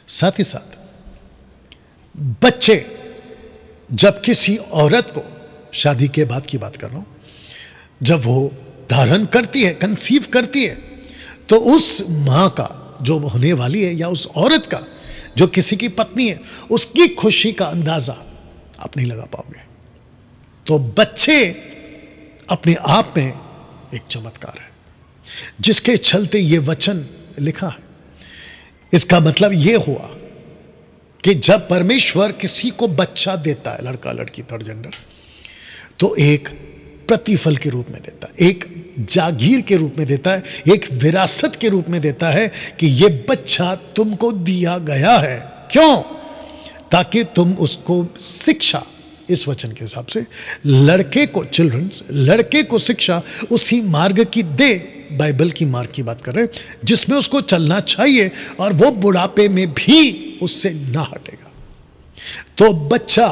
साथ ही साथ बच्चे जब किसी औरत को, शादी के बाद की बात कर रहा हूं, जब वो धारण करती है, कंसीव करती है, तो उस मां का जो होने वाली है या उस औरत का जो किसी की पत्नी है, उसकी खुशी का अंदाजा आप नहीं लगा पाओगे। तो बच्चे अपने आप में एक चमत्कार है जिसके चलते ये वचन लिखा है। इसका मतलब यह हुआ कि जब परमेश्वर किसी को बच्चा देता है, लड़का लड़की थर्ड जेंडर, तो एक प्रतिफल के रूप में देता है, एक जागीर के रूप में देता है, एक विरासत के रूप में देता है कि यह बच्चा तुमको दिया गया है। क्यों? ताकि तुम उसको शिक्षा, इस वचन के हिसाब से लड़के को, चिल्ड्रंस, लड़के को शिक्षा उसी मार्ग की दे, बाइबल की मार्ग की बात कर रहे हैं, जिसमें उसको चलना चाहिए और वो बुढ़ापे में भी उससे ना हटेगा। तो बच्चा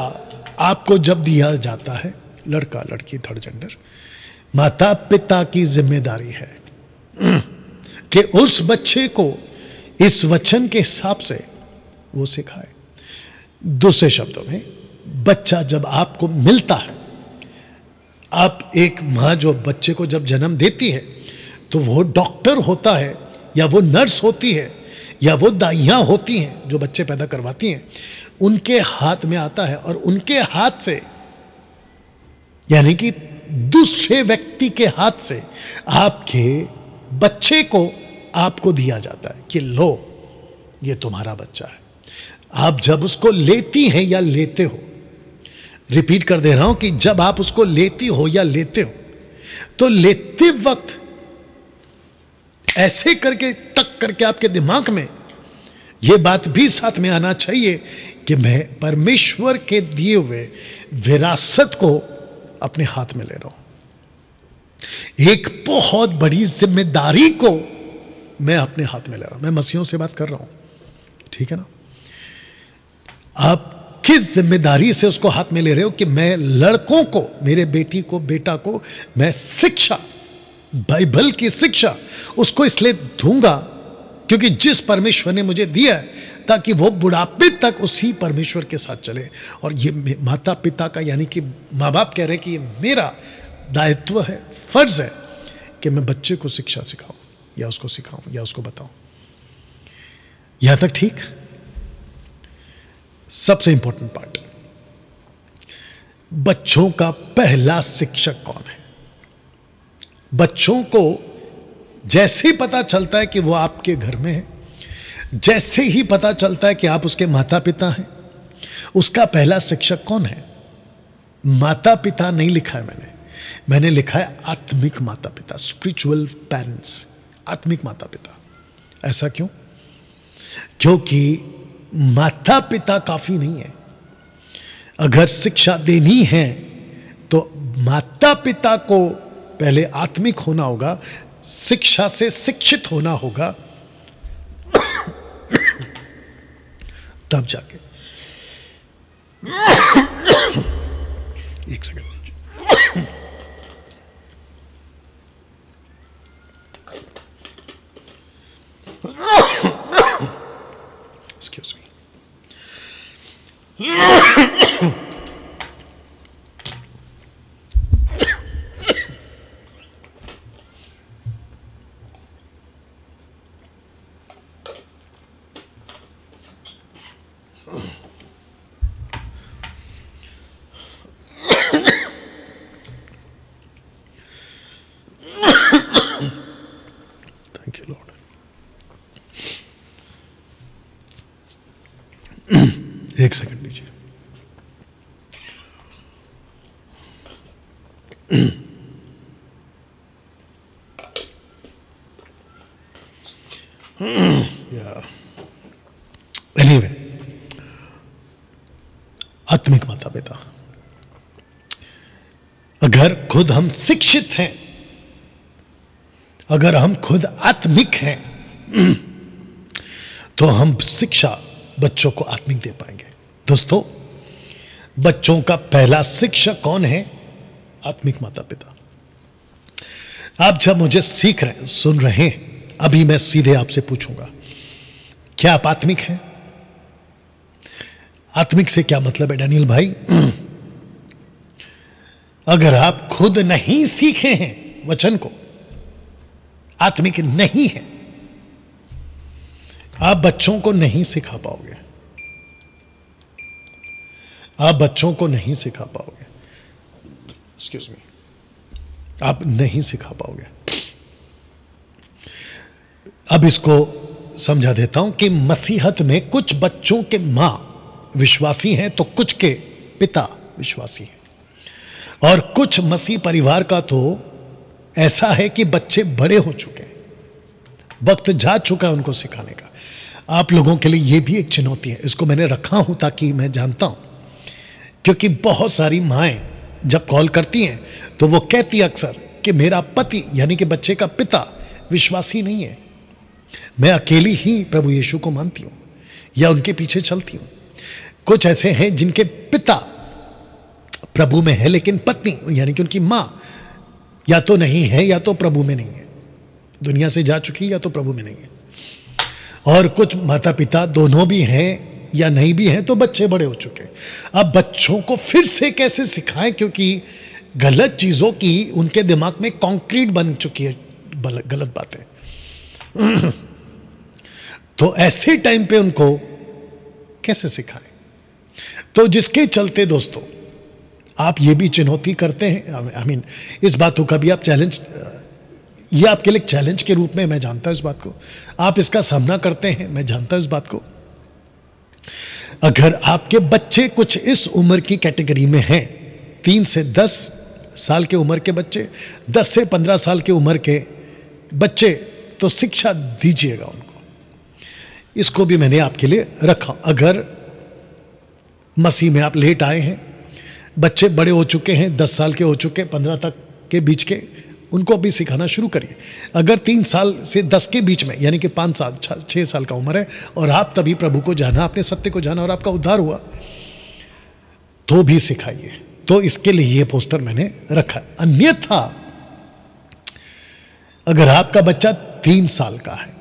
आपको जब दिया जाता है, लड़का लड़की थर्ड जेंडर, माता पिता की जिम्मेदारी है कि उस बच्चे को इस वचन के हिसाब से वो सिखाए। दूसरे शब्दों में, बच्चा जब आपको मिलता है, आप एक मां जो बच्चे को जब जन्म देती है तो वो डॉक्टर होता है या वो नर्स होती है या वो दाइयां होती हैं जो बच्चे पैदा करवाती हैं, उनके हाथ में आता है और उनके हाथ से, यानी कि दूसरे व्यक्ति के हाथ से आपके बच्चे को आपको दिया जाता है कि लो ये तुम्हारा बच्चा है। आप जब उसको लेती हैं या लेते हो, रिपीट कर दे रहा हूं कि जब आप उसको लेती हो या लेते हो, तो लेते वक्त ऐसे करके टक करके आपके दिमाग में यह बात भी साथ में आना चाहिए कि मैं परमेश्वर के दिए हुए विरासत को अपने हाथ में ले रहा हूं। एक बहुत बड़ी जिम्मेदारी को मैं अपने हाथ में ले रहा हूं। मैं मसीहों से बात कर रहा हूं, ठीक है ना? आप किस जिम्मेदारी से उसको हाथ में ले रहे हो कि मैं लड़कों को, मेरे बेटी को, बेटा को मैं शिक्षा, बाइबल की शिक्षा उसको इसलिए दूंगा क्योंकि जिस परमेश्वर ने मुझे दिया है ताकि वो बुढ़ापे तक उसी परमेश्वर के साथ चले। और ये माता पिता का, यानी कि माँ बाप कह रहे हैं कि ये मेरा दायित्व है, फर्ज है कि मैं बच्चे को शिक्षा सिखाऊं या उसको सिखाऊं या उसको बताऊं। यहां तक ठीक? सबसे इंपॉर्टेंट पार्ट, बच्चों का पहला शिक्षक कौन है? बच्चों को जैसे ही पता चलता है कि वो आपके घर में है, जैसे ही पता चलता है कि आप उसके माता पिता हैं, उसका पहला शिक्षक कौन है? माता पिता नहीं लिखा है मैंने लिखा है आत्मिक माता पिता, स्पिरिचुअल पेरेंट्स, आत्मिक माता पिता। ऐसा क्यों? क्योंकि माता पिता काफी नहीं है। अगर शिक्षा देनी है माता पिता को पहले आत्मिक होना होगा, शिक्षा से शिक्षित होना होगा, तब जाके। एक second. Excuse me. Thank you, Lord. एक सेकंड दीजिए। एनीवे, आत्मिक माता पिता, अगर खुद हम शिक्षित हैं, अगर हम खुद आत्मिक हैं, तो हम शिक्षा बच्चों को आत्मिक दे पाएंगे। दोस्तों, बच्चों का पहला शिक्षक कौन है? आत्मिक माता पिता। आप जब मुझे सीख रहे हैं, सुन रहे हैं, अभी मैं सीधे आपसे पूछूंगा, क्या आप आत्मिक हैं? आत्मिक से क्या मतलब है डैनियल भाई? अगर आप खुद नहीं सीखे हैं वचन को, आत्मिक नहीं है, आप बच्चों को नहीं सिखा पाओगे, आप बच्चों को नहीं सिखा पाओगे। एक्सक्यूज मी, आप नहीं सिखा पाओगे। अब इसको समझा देता हूं कि मसीहत में कुछ बच्चों के मां विश्वासी हैं, तो कुछ के पिता विश्वासी हैं, और कुछ मसीह परिवार का तो ऐसा है कि बच्चे बड़े हो चुके हैं, वक्त जा चुका है उनको सिखाने का। आप लोगों के लिए यह भी एक चुनौती है, इसको मैंने रखा हूं ताकि मैं जानता हूं, क्योंकि बहुत सारी माएं जब कॉल करती हैं तो वो कहती अक्सर कि मेरा पति यानी कि बच्चे का पिता विश्वासी नहीं है, मैं अकेली ही प्रभु यीशु को मानती हूं या उनके पीछे चलती हूं। कुछ ऐसे हैं जिनके पिता प्रभु में है, लेकिन पत्नी यानी कि उनकी मां या तो नहीं है या तो प्रभु में नहीं है, दुनिया से जा चुकी या तो प्रभु में नहीं है। और कुछ माता पिता दोनों भी हैं या नहीं भी हैं, तो बच्चे बड़े हो चुके। अब बच्चों को फिर से कैसे सिखाएं, क्योंकि गलत चीजों की उनके दिमाग में कंक्रीट बन चुकी है गलत बातें। तो ऐसे टाइम पे उनको कैसे सिखाएं? तो जिसके चलते दोस्तों आप ये भी चुनौती करते हैं, आई मीन इस बातों का भी आप चैलेंज, ये आपके लिए चैलेंज के रूप में, मैं जानता हूं इस बात को, आप इसका सामना करते हैं, मैं जानता हूं इस बात को। अगर आपके बच्चे कुछ इस उम्र की कैटेगरी में हैं, 3 से 10 साल के उम्र के बच्चे, 10 से 15 साल के उम्र के बच्चे, तो शिक्षा दीजिएगा उनको। इसको भी मैंने आपके लिए रखा। अगर मसीह में आप लेट आए हैं, बच्चे बड़े हो चुके हैं, 10 साल के हो चुके, 15 तक के बीच के, उनको भी सिखाना शुरू करिए। अगर 3 साल से 10 के बीच में यानी कि 5 साल 6 साल का उम्र है और आप तभी प्रभु को जाना, अपने सत्य को जाना और आपका उद्धार हुआ, तो भी सिखाइए। तो इसके लिए ये पोस्टर मैंने रखा। अन्यथा अगर आपका बच्चा 3 साल का है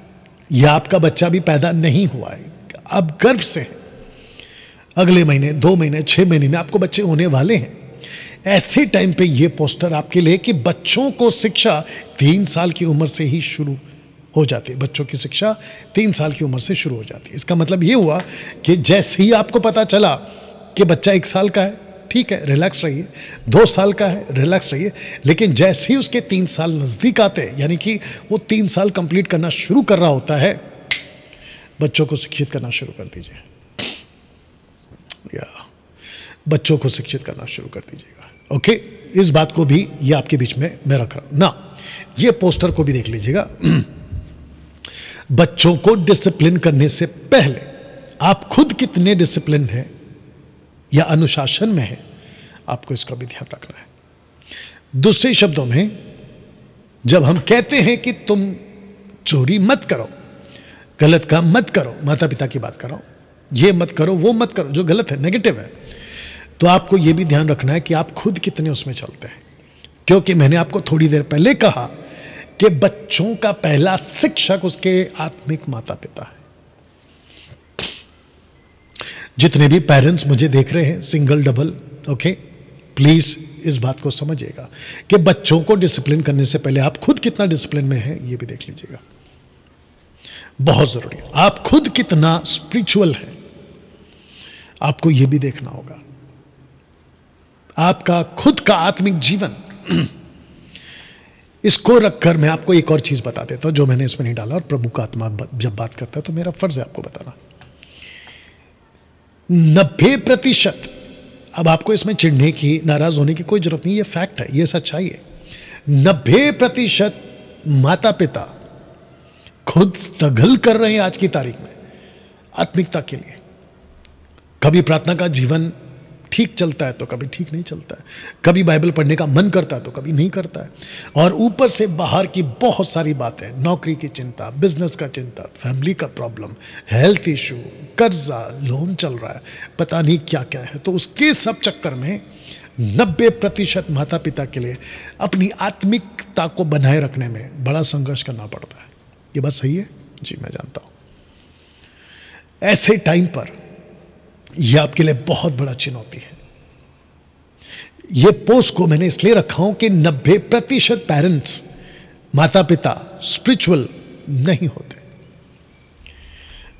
या आपका बच्चा भी पैदा नहीं हुआ है, अब गर्भ से है, अगले महीने 2 महीने 6 महीने में आपको बच्चे होने वाले हैं, ऐसे टाइम पे ये पोस्टर आपके लिए कि बच्चों को शिक्षा 3 साल की उम्र से ही शुरू हो जाती है। बच्चों की शिक्षा 3 साल की उम्र से शुरू हो जाती है। इसका मतलब ये हुआ कि जैसे ही आपको पता चला कि बच्चा 1 साल का है, ठीक है, रिलैक्स रहिए, 2 साल का है, रिलैक्स रहिए, लेकिन जैसे ही उसके 3 साल नज़दीक आते हैं, यानी कि वो 3 साल कंप्लीट करना शुरू कर रहा होता है, बच्चों को शिक्षित करना शुरू कर दीजिए, या बच्चों को शिक्षित करना शुरू कर दीजिएगा। ओके, इस बात को भी ये आपके बीच में मैं रख रहा हूं ना। ये पोस्टर को भी देख लीजिएगा। बच्चों को डिसिप्लिन करने से पहले आप खुद कितने डिसिप्लिन हैं या अनुशासन में हैं, आपको इसका भी ध्यान रखना है। दूसरे शब्दों में, जब हम कहते हैं कि तुम चोरी मत करो, गलत काम मत करो, माता पिता की बात कर रहा हूं, ये मत करो, वो मत करो, जो गलत है, नेगेटिव है, तो आपको यह भी ध्यान रखना है कि आप खुद कितने उसमें चलते हैं। क्योंकि मैंने आपको थोड़ी देर पहले कहा कि बच्चों का पहला शिक्षक उसके आत्मिक माता पिता है। जितने भी पेरेंट्स मुझे देख रहे हैं, सिंगल डबल, ओके, प्लीज इस बात को समझिएगा कि बच्चों को डिसिप्लिन करने से पहले आप खुद कितना डिसिप्लिन में हैं, ये भी देख लीजिएगा, बहुत जरूरी है। आप खुद कितना स्पिरिचुअल हैं, आपको यह भी देखना होगा। आपका खुद का आत्मिक जीवन, इसको रखकर मैं आपको एक और चीज बता देता हूं जो मैंने इसमें नहीं डाला, और प्रभु का आत्मा जब बात करता है तो मेरा फर्ज है आपको बताना। 90%, अब आपको इसमें चिढ़ने की, नाराज होने की कोई जरूरत नहीं, ये फैक्ट है, ये सच्चाई है। 90% माता पिता खुद स्ट्रगल कर रहे हैं आज की तारीख में आत्मिकता के लिए। कभी प्रार्थना का जीवन ठीक चलता है तो कभी ठीक नहीं चलता है, कभी बाइबल पढ़ने का मन करता है तो कभी नहीं करता है, और ऊपर से बाहर की बहुत सारी बातें, नौकरी की चिंता, बिजनेस का चिंता, फैमिली का प्रॉब्लम, हेल्थ इशू, कर्जा, लोन चल रहा है, पता नहीं क्या क्या है। तो उसके सब चक्कर में 90% माता पिता के लिए अपनी आत्मिकता को बनाए रखने में बड़ा संघर्ष करना पड़ता है। ये बात सही है जी, मैं जानता हूं। ऐसे टाइम पर यह आपके लिए बहुत बड़ा चुनौती है। यह पोस्ट को मैंने इसलिए रखा हूं कि 90% पेरेंट्स, माता पिता स्पिरिचुअल नहीं होते,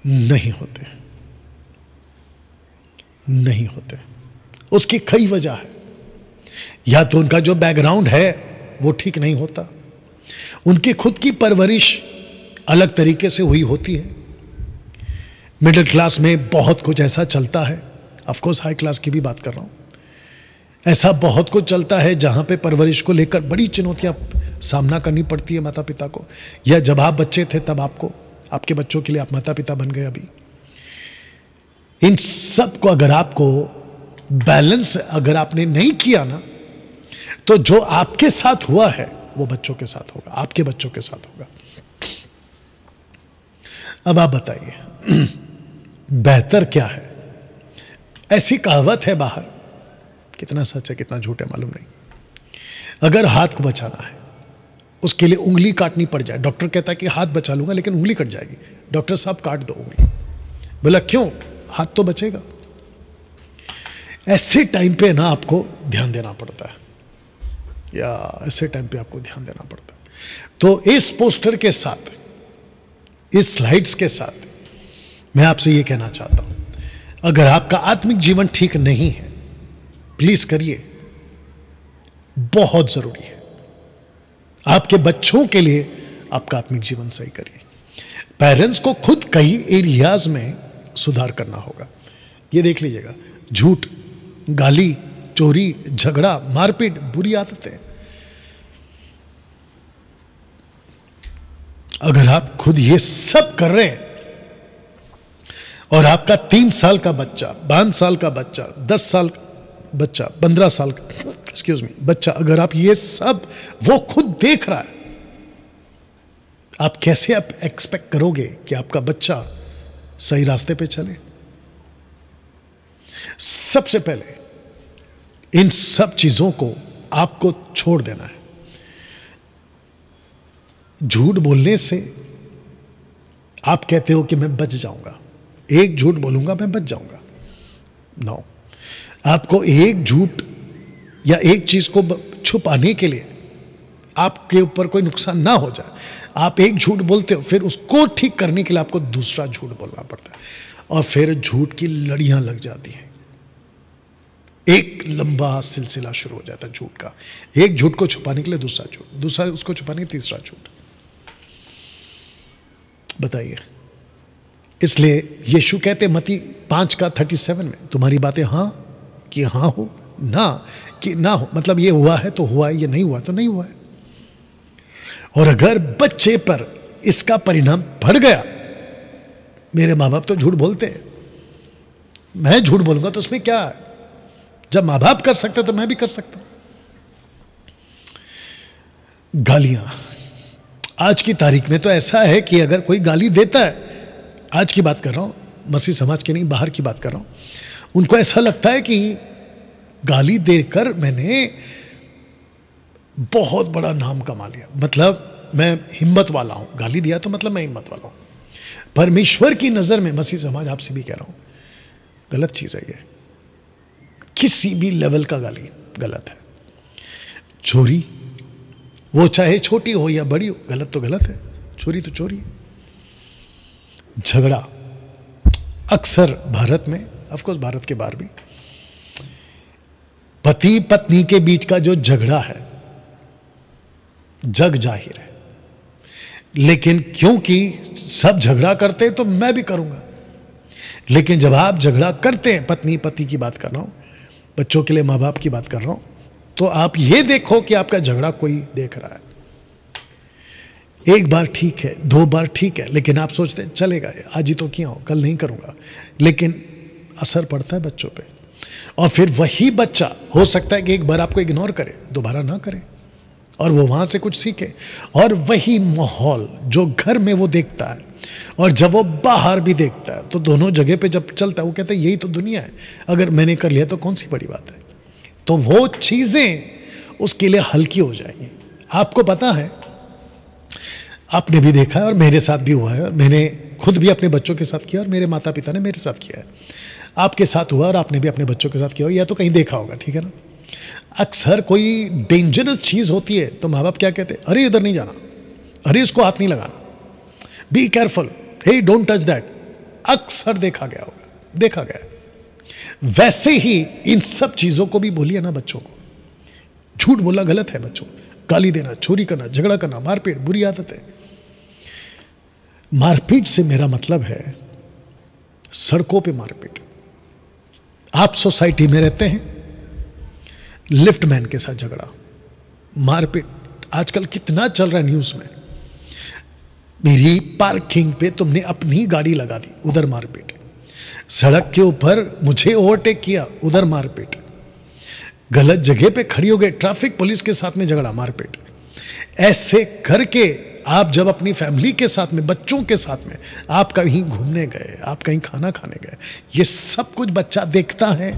नहीं होते, नहीं होते। उसकी कई वजह है। या तो उनका जो बैकग्राउंड है वो ठीक नहीं होता, उनकी खुद की परवरिश अलग तरीके से हुई होती है। मिडिल क्लास में बहुत कुछ ऐसा चलता है, ऑफ कोर्स हाई क्लास की भी बात कर रहा हूं, ऐसा बहुत कुछ चलता है जहां पे परवरिश को लेकर बड़ी चुनौतियां सामना करनी पड़ती है माता पिता को, या जब आप बच्चे थे तब आपको, आपके बच्चों के लिए आप माता पिता बन गए अभी। इन सब को अगर आपको बैलेंस अगर आपने नहीं किया ना, तो जो आपके साथ हुआ है वो बच्चों के साथ होगा, आपके बच्चों के साथ होगा। अब आप बताइए बेहतर क्या है? ऐसी कहावत है बाहर, कितना सच है कितना झूठ है मालूम नहीं। अगर हाथ को बचाना है, उसके लिए उंगली काटनी पड़ जाए, डॉक्टर कहता है कि हाथ बचा लूंगा लेकिन उंगली कट जाएगी, डॉक्टर साहब काट दो उंगली। बोला क्यों? हाथ तो बचेगा। ऐसे टाइम पे ना आपको ध्यान देना पड़ता है, या ऐसे टाइम पे आपको ध्यान देना पड़ता है। तो इस पोस्टर के साथ, इस स्लाइड्स के साथ मैं आपसे ये कहना चाहता हूं, अगर आपका आत्मिक जीवन ठीक नहीं है, प्लीज करिए, बहुत जरूरी है। आपके बच्चों के लिए आपका आत्मिक जीवन सही करिए। पेरेंट्स को खुद कई एरियाज में सुधार करना होगा। ये देख लीजिएगा, झूठ, गाली, चोरी, झगड़ा, मारपीट, बुरी आदतें, अगर आप खुद ये सब कर रहे हैं और आपका 3 साल का बच्चा, 5 साल का बच्चा, 10 साल का बच्चा, 15 साल का बच्चा, अगर आप ये सब वो खुद देख रहा है, आप कैसे आप एक्सपेक्ट करोगे कि आपका बच्चा सही रास्ते पे चले? सबसे पहले इन सब चीजों को आपको छोड़ देना है। झूठ बोलने से आप कहते हो कि मैं बच जाऊंगा, एक झूठ बोलूंगा मैं बच जाऊंगा। नो, आपको एक झूठ या एक चीज को छुपाने के लिए आपके ऊपर कोई नुकसान ना हो जाए, आप एक झूठ बोलते हो, फिर उसको ठीक करने के लिए आपको दूसरा झूठ बोलना पड़ता है, और फिर झूठ की लड़ियां लग जाती हैं। एक लंबा सिलसिला शुरू हो जाता है झूठ का। एक झूठ को छुपाने के लिए दूसरा झूठ, दूसरा उसको छुपाने के लिए तीसरा झूठ। बताइए, इसलिए यीशु कहते मत्ती 5:37 में, तुम्हारी बातें हां कि हां हो, ना कि ना हो, मतलब ये हुआ है तो हुआ है, ये नहीं हुआ तो नहीं हुआ है। और अगर बच्चे पर इसका परिणाम पड़ गया, मेरे माँ बाप तो झूठ बोलते हैं, मैं झूठ बोलूंगा तो उसमें क्या है? जब माँ बाप कर सकते तो मैं भी कर सकता हूं। गालियां। आज की तारीख में तो ऐसा है कि अगर कोई गाली देता है, आज की बात कर रहा हूं, मसीह समाज की नहीं, बाहर की बात कर रहा हूं, उनको ऐसा लगता है कि गाली देकर मैंने बहुत बड़ा नाम कमा लिया, मतलब मैं हिम्मत वाला हूं। गाली दिया तो मतलब मैं हिम्मत वाला हूं। परमेश्वर की नजर में, मसीह समाज आपसे भी कह रहा हूं, गलत चीज है ये। किसी भी लेवल का गाली गलत है। चोरी, वो चाहे छोटी हो या बड़ी हो, गलत तो गलत है। चोरी तो चोरी है। झगड़ा, अक्सर भारत में, ऑफकोर्स भारत के बाहर भी, पति पत्नी के बीच का जो झगड़ा है, जग जाहिर है। लेकिन क्योंकि सब झगड़ा करते हैं तो मैं भी करूंगा। लेकिन जब आप झगड़ा करते हैं, पत्नी पति की बात कर रहा हूं, बच्चों के लिए माँ बाप की बात कर रहा हूं, तो आप ये देखो कि आपका झगड़ा कोई देख रहा है। एक बार ठीक है, 2 बार ठीक है, लेकिन आप सोचते हैं चलेगा, आज ही तो किया हो, कल नहीं करूंगा। लेकिन असर पड़ता है बच्चों पे, और फिर वही बच्चा हो सकता है कि एक बार आपको इग्नोर करे, दोबारा ना करे, और वो वहां से कुछ सीखे। और वही माहौल जो घर में वो देखता है, और जब वो बाहर भी देखता है, तो दोनों जगह पे जब चलता है, वो कहता है यही तो दुनिया है, अगर मैंने कर लिया तो कौन सी बड़ी बात है। तो वो चीजें उसके लिए हल्की हो जाएंगी। आपको पता है, आपने भी देखा है और मेरे साथ भी हुआ है, और मैंने खुद भी अपने बच्चों के साथ किया, और मेरे माता पिता ने मेरे साथ किया है। आपके साथ हुआ और आपने भी अपने बच्चों के साथ किया हो, या तो कहीं देखा होगा, ठीक है ना। अक्सर कोई डेंजरस चीज होती है तो माँ बाप क्या कहते हैं, अरे इधर नहीं जाना, अरे इसको हाथ नहीं लगाना, be careful, hey don't touch that. अक्सर देखा गया होगा, देखा गया। वैसे ही इन सब चीजों को भी बोलिए ना बच्चों को। झूठ बोलना गलत है बच्चों, गाली देना, चोरी करना, झगड़ा करना, मारपीट बुरी आदत है। मारपीट से मेरा मतलब है सड़कों पे मारपीट। आप सोसाइटी में रहते हैं, लिफ्टमैन के साथ झगड़ा, मारपीट आजकल कितना चल रहा है न्यूज में। मेरी पार्किंग पे तुमने अपनी गाड़ी लगा दी, उधर मारपीट। सड़क के ऊपर मुझे ओवरटेक किया, उधर मारपीट। गलत जगह पे खड़ी हो गए, ट्रैफिक पुलिस के साथ में झगड़ा, मारपीट। ऐसे करके आप जब अपनी फैमिली के साथ में, बच्चों के साथ में, आप कहीं घूमने गए, आप कहीं खाना खाने गए, ये सब कुछ बच्चा देखता है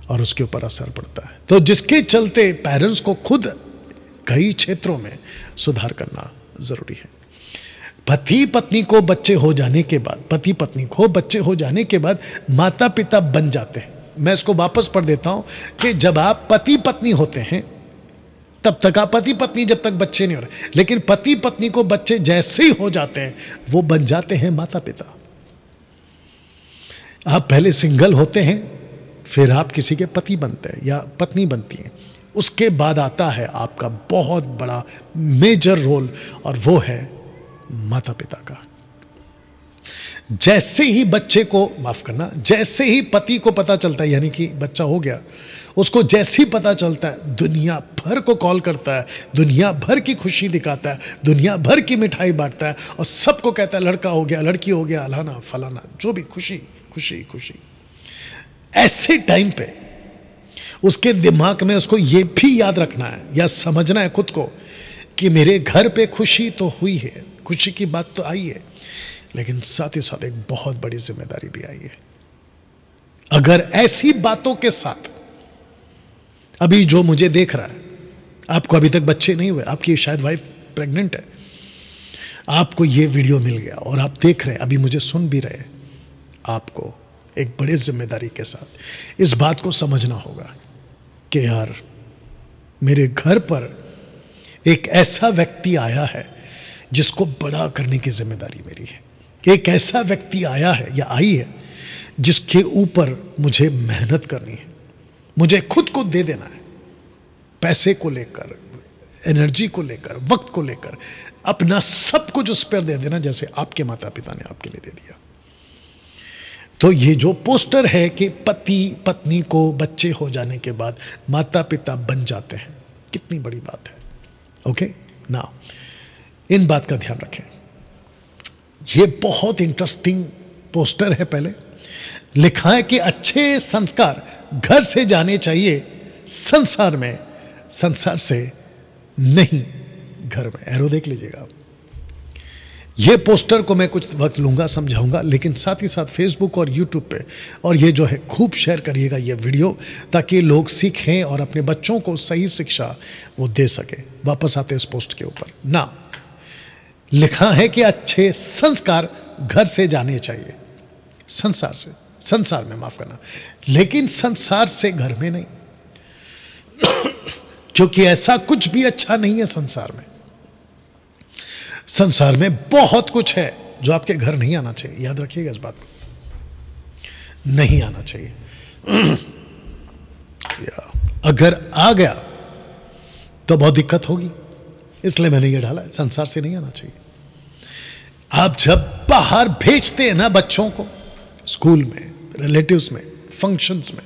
और उसके ऊपर असर पड़ता है। तो जिसके चलते पेरेंट्स को खुद कई क्षेत्रों में सुधार करना जरूरी है। पति पत्नी को बच्चे हो जाने के बाद, पति पत्नी को बच्चे हो जाने के बाद माता पिता बन जाते हैं। मैं इसको वापस पढ़ देता हूं कि जब आप पति पत्नी होते हैं, तब तक आप पति पत्नी, जब तक बच्चे नहीं हो रहे। लेकिन पति पत्नी को बच्चे जैसे ही हो जाते हैं, वो बन जाते हैं माता पिता। आप पहले सिंगल होते हैं, फिर आप किसी के पति बनते हैं या पत्नी बनती हैं। उसके बाद आता है आपका बहुत बड़ा मेजर रोल, और वो है माता पिता का। जैसे ही बच्चे को, माफ करना, जैसे ही पति को पता चलता है, यानी कि बच्चा हो गया, उसको जैसे ही पता चलता है, दुनिया भर को कॉल करता है, दुनिया भर की खुशी दिखाता है, दुनिया भर की मिठाई बांटता है, और सबको कहता है लड़का हो गया, लड़की हो गया, अलाना फलाना, जो भी, खुशी खुशी खुशी। ऐसे टाइम पे उसके दिमाग में उसको ये भी याद रखना है या समझना है खुद को कि मेरे घर पे खुशी तो हुई है, खुशी की बात तो आई है, लेकिन साथ ही साथ एक बहुत बड़ी जिम्मेदारी भी आई है। अगर ऐसी बातों के साथ, अभी जो मुझे देख रहा है, आपको अभी तक बच्चे नहीं हुए, आपकी शायद वाइफ प्रेग्नेंट है, आपको ये वीडियो मिल गया और आप देख रहे हैं, अभी मुझे सुन भी रहे हैं, आपको एक बड़ी जिम्मेदारी के साथ इस बात को समझना होगा कि यार मेरे घर पर एक ऐसा व्यक्ति आया है जिसको बड़ा करने की जिम्मेदारी मेरी है। एक ऐसा व्यक्ति आया है या आई है जिसके ऊपर मुझे मेहनत करनी है, मुझे खुद को दे देना है, पैसे को लेकर, एनर्जी को लेकर, वक्त को लेकर, अपना सब कुछ उस पर दे देना, जैसे आपके माता पिता ने आपके लिए दे दिया। तो ये जो पोस्टर है कि पति पत्नी को बच्चे हो जाने के बाद माता पिता बन जाते हैं, कितनी बड़ी बात है। ओके ना, इन बात का ध्यान रखें। ये बहुत इंटरेस्टिंग पोस्टर है। पहले लिखा है कि अच्छे संस्कार घर से जाने चाहिए संसार में, संसार से नहीं घर में। एरो देख लीजिएगा आप। ये पोस्टर को मैं कुछ वक्त लूँगा, समझाऊंगा, लेकिन साथ ही साथ फेसबुक और यूट्यूब पे और ये जो है खूब शेयर करिएगा ये वीडियो, ताकि लोग सीखें और अपने बच्चों को सही शिक्षा वो दे सके। वापस आते इस पोस्ट के ऊपर ना, लिखा है कि अच्छे संस्कार घर से जाने चाहिए, संसार से, संसार में, माफ करना, लेकिन संसार से घर में नहीं, क्योंकि ऐसा कुछ भी अच्छा नहीं है संसार में। संसार में बहुत कुछ है जो आपके घर नहीं आना चाहिए, याद रखिएगा इस बात को, नहीं आना चाहिए। अगर आ गया तो बहुत दिक्कत होगी, इसलिए मैंने ये डाला, संसार से नहीं आना चाहिए। आप जब बाहर भेजते हैं ना बच्चों को, स्कूल में, रिलेटिव्स में, फंक्शंस में,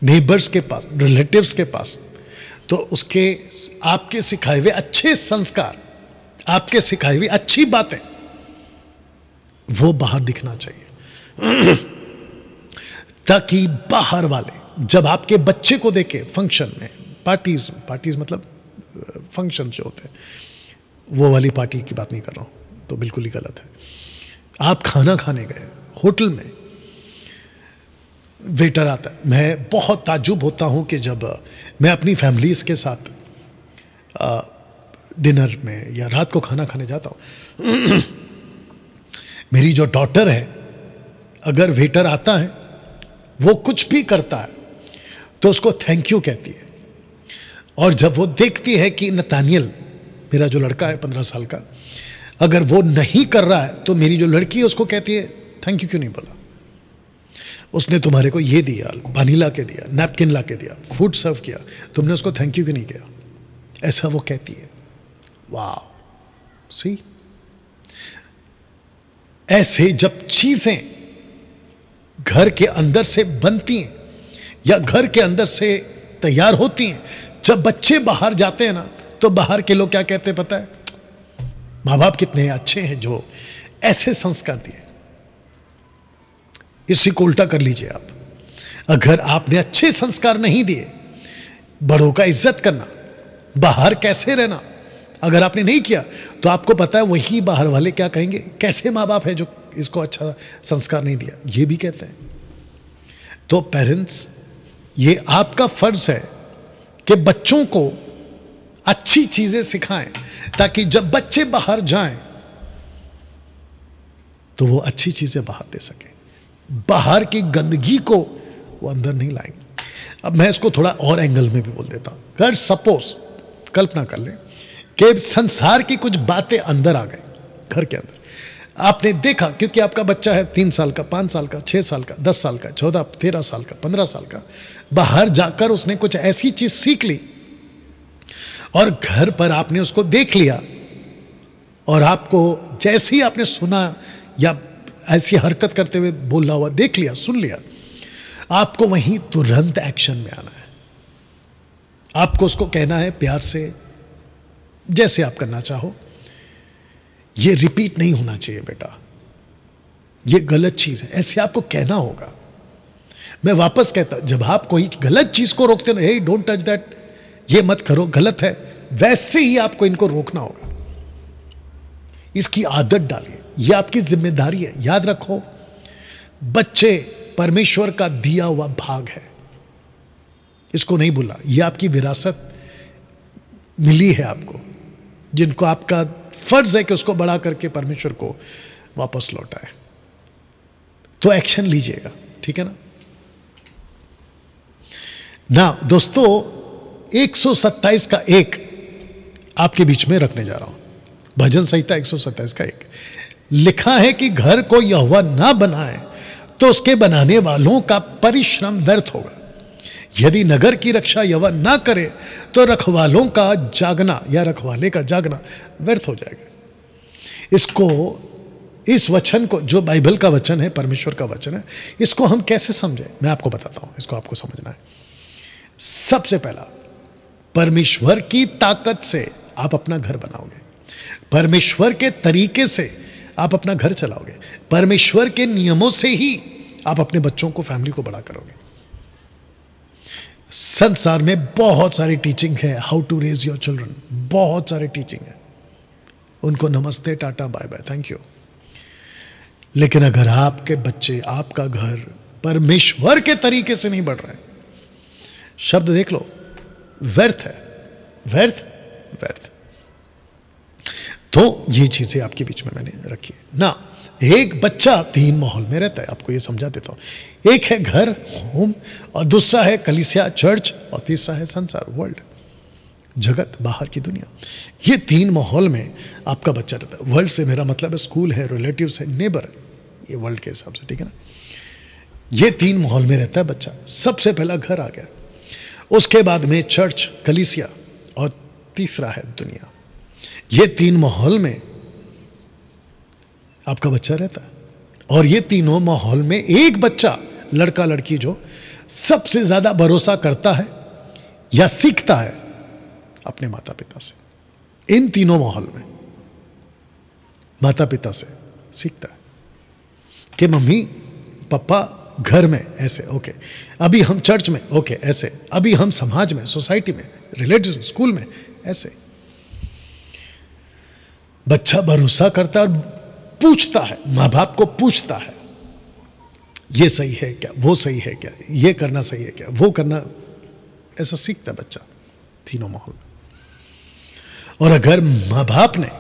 नेबर्स के पास, रिलेटिव्स के पास, तो उसके आपके सिखाए हुए अच्छे संस्कार, आपके सिखाई हुई अच्छी बातें वो बाहर दिखना चाहिए, ताकि बाहर वाले जब आपके बच्चे को देखे फंक्शन में, पार्टीज मतलब फंक्शन जो होते हैं, वो वाली पार्टी की बात नहीं कर रहा हूं, तो बिल्कुल ही गलत है। आप खाना खाने गए होटल में, वेटर आता है, मैं बहुत ताज्जुब होता हूं कि जब मैं अपनी फैमिलीज के साथ डिनर में या रात को खाना खाने जाता हूं, मेरी जो डॉटर है, अगर वेटर आता है, वो कुछ भी करता है तो उसको थैंक यू कहती है, और जब वो देखती है कि नतानियल, मेरा जो लड़का है 15 साल का, अगर वो नहीं कर रहा है तो मेरी जो लड़की है उसको कहती है थैंक यू क्यों नहीं बोला, उसने तुम्हारे को ये दिया, पानी ला के दिया, नैपकिन ला के दिया, फूड सर्व किया, तुमने उसको थैंक यू क्यों नहीं किया, ऐसा वो कहती है। वाह, सी, ऐसे जब चीजें घर के अंदर से बनती हैं या घर के अंदर से तैयार होती हैं, जब बच्चे बाहर जाते हैं ना, तो बाहर के लोग क्या कहते हैं पता है, माँ बाप कितने अच्छे हैं जो ऐसे संस्कार दिए। इसी को उल्टा कर लीजिए आप, अगर आपने अच्छे संस्कार नहीं दिए, बड़ों का इज्जत करना, बाहर कैसे रहना, अगर आपने नहीं किया, तो आपको पता है वही बाहर वाले क्या कहेंगे, कैसे माँ बाप है जो इसको अच्छा संस्कार नहीं दिया, ये भी कहते हैं। तो पेरेंट्स, ये आपका फर्ज है कि बच्चों को अच्छी चीजें सिखाएं, ताकि जब बच्चे बाहर जाएं तो वो अच्छी चीजें बाहर दे सकें, बाहर की गंदगी को वो अंदर नहीं लाएंगे। अब मैं इसको थोड़ा और एंगल में भी बोल देता हूं। अगर सपोज कल्पना कर लें कि संसार की कुछ बातें अंदर आ गई घर के अंदर, आपने देखा, क्योंकि आपका बच्चा है 3 साल का, 5 साल का, 6 साल का, 10 साल का, 14, 13 साल का, 15 साल का, बाहर जाकर उसने कुछ ऐसी चीज सीख ली और घर पर आपने उसको देख लिया, और आपको जैसे ही आपने सुना या ऐसी हरकत करते हुए बोला हुआ देख लिया, सुन लिया, आपको वहीं तुरंत एक्शन में आना है। आपको उसको कहना है प्यार से, जैसे आप करना चाहो, ये रिपीट नहीं होना चाहिए बेटा, ये गलत चीज है, ऐसे आपको कहना होगा। मैं वापस कहता, जब आप कोई गलत चीज को रोकते हो, हे डोंट टच दैट, ये मत करो, गलत है, वैसे ही आपको इनको रोकना होगा। इसकी आदत डालिए, ये आपकी जिम्मेदारी है। याद रखो, बच्चे परमेश्वर का दिया हुआ भाग है, इसको नहीं भूलना। ये आपकी विरासत मिली है आपको, जिनको आपका फर्ज है कि उसको बड़ा करके परमेश्वर को वापस लौटाए। तो एक्शन लीजिएगा, ठीक है ना। दोस्तों, 127 का 1 आपके बीच में रखने जा रहा हूं, भजन संहिता 127 का 1 लिखा है कि घर को यहोवा ना बनाए तो उसके बनाने वालों का परिश्रम व्यर्थ होगा। यदि नगर की रक्षा यहोवा ना करे तो रखवालों का जागना या रखवाले का जागना व्यर्थ हो जाएगा। इसको, इस वचन को, जो बाइबल का वचन है, परमेश्वर का वचन है, इसको हम कैसे समझें, मैं आपको बताता हूं। इसको आपको समझना है। सबसे पहला, परमेश्वर की ताकत से आप अपना घर बनाओगे, परमेश्वर के तरीके से आप अपना घर चलाओगे, परमेश्वर के नियमों से ही आप अपने बच्चों को, फैमिली को बड़ा करोगे। संसार में बहुत सारी टीचिंग है, how to raise your children, बहुत सारी टीचिंग है, उनको नमस्ते, टाटा, बाय बाय, थैंक यू। लेकिन अगर आपके बच्चे, आपका घर परमेश्वर के तरीके से नहीं बढ़ रहे, शब्द देख लो, व्यर्थ है, व्यर्थ व्यर्थ। तो ये चीजें आपके बीच में मैंने रखी है ना। एक बच्चा 3 माहौल में रहता है, आपको ये समझा देता हूं। एक है घर, होम, और दूसरा है कलीसिया, चर्च, और तीसरा है संसार, वर्ल्ड, जगत, बाहर की दुनिया। ये 3 माहौल में आपका बच्चा रहता है। वर्ल्ड से मेरा मतलब है स्कूल है, रिलेटिव्स है, नेबर है, ये वर्ल्ड के हिसाब से, ठीक है ना। ये 3 माहौल में रहता है बच्चा। सबसे पहला घर आ गया, उसके बाद में चर्च, कलीसिया, और तीसरा है दुनिया। ये 3 माहौल में आपका बच्चा रहता है। और ये तीनों माहौल में एक बच्चा, लड़का लड़की, जो सबसे ज्यादा भरोसा करता है या सीखता है अपने माता पिता से। इन तीनों माहौल में माता पिता से सीखता है कि मम्मी पापा घर में ऐसे, ओके, अभी हम चर्च में, ओके, ऐसे, अभी हम समाज में, सोसाइटी में, रिलेटिव, स्कूल में, ऐसे। बच्चा भरोसा करता है और पूछता है, माँ बाप को पूछता है, ये सही है क्या, वो सही है क्या, ये करना सही है क्या, वो करना, ऐसा सीखता है बच्चा तीनों माहौल में। और अगर माँ बाप ने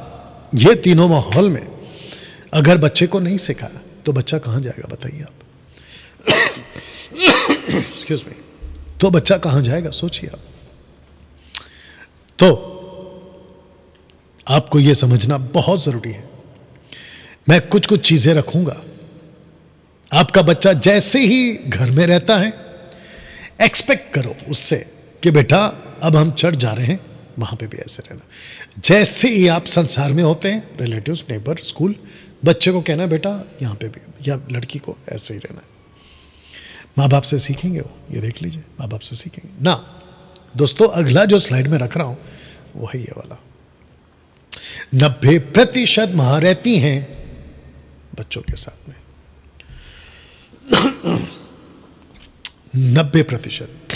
ये तीनों माहौल में अगर बच्चे को नहीं सिखाया तो बच्चा कहाँ जाएगा, बताइए आप। एक्सक्यूज मी, तो बच्चा कहाँ जाएगा, सोचिए आप। तो आपको यह समझना बहुत जरूरी है। मैं कुछ कुछ चीजें रखूंगा। आपका बच्चा जैसे ही घर में रहता है, एक्सपेक्ट करो उससे कि बेटा अब हम चर्च जा रहे हैं, वहां पे भी ऐसे रहना। जैसे ही आप संसार में होते हैं, रिलेटिव्स, नेबर, स्कूल, बच्चे को कहना बेटा यहां पे भी, या लड़की को ऐसे ही रहना है। माँ बाप से सीखेंगे वो, ये देख लीजिए, माँ बाप से सीखेंगे ना। दोस्तों, अगला जो स्लाइड में रख रहा हूं वो है ये वाला। 90% मां रहती हैं बच्चों के साथ में। 90%।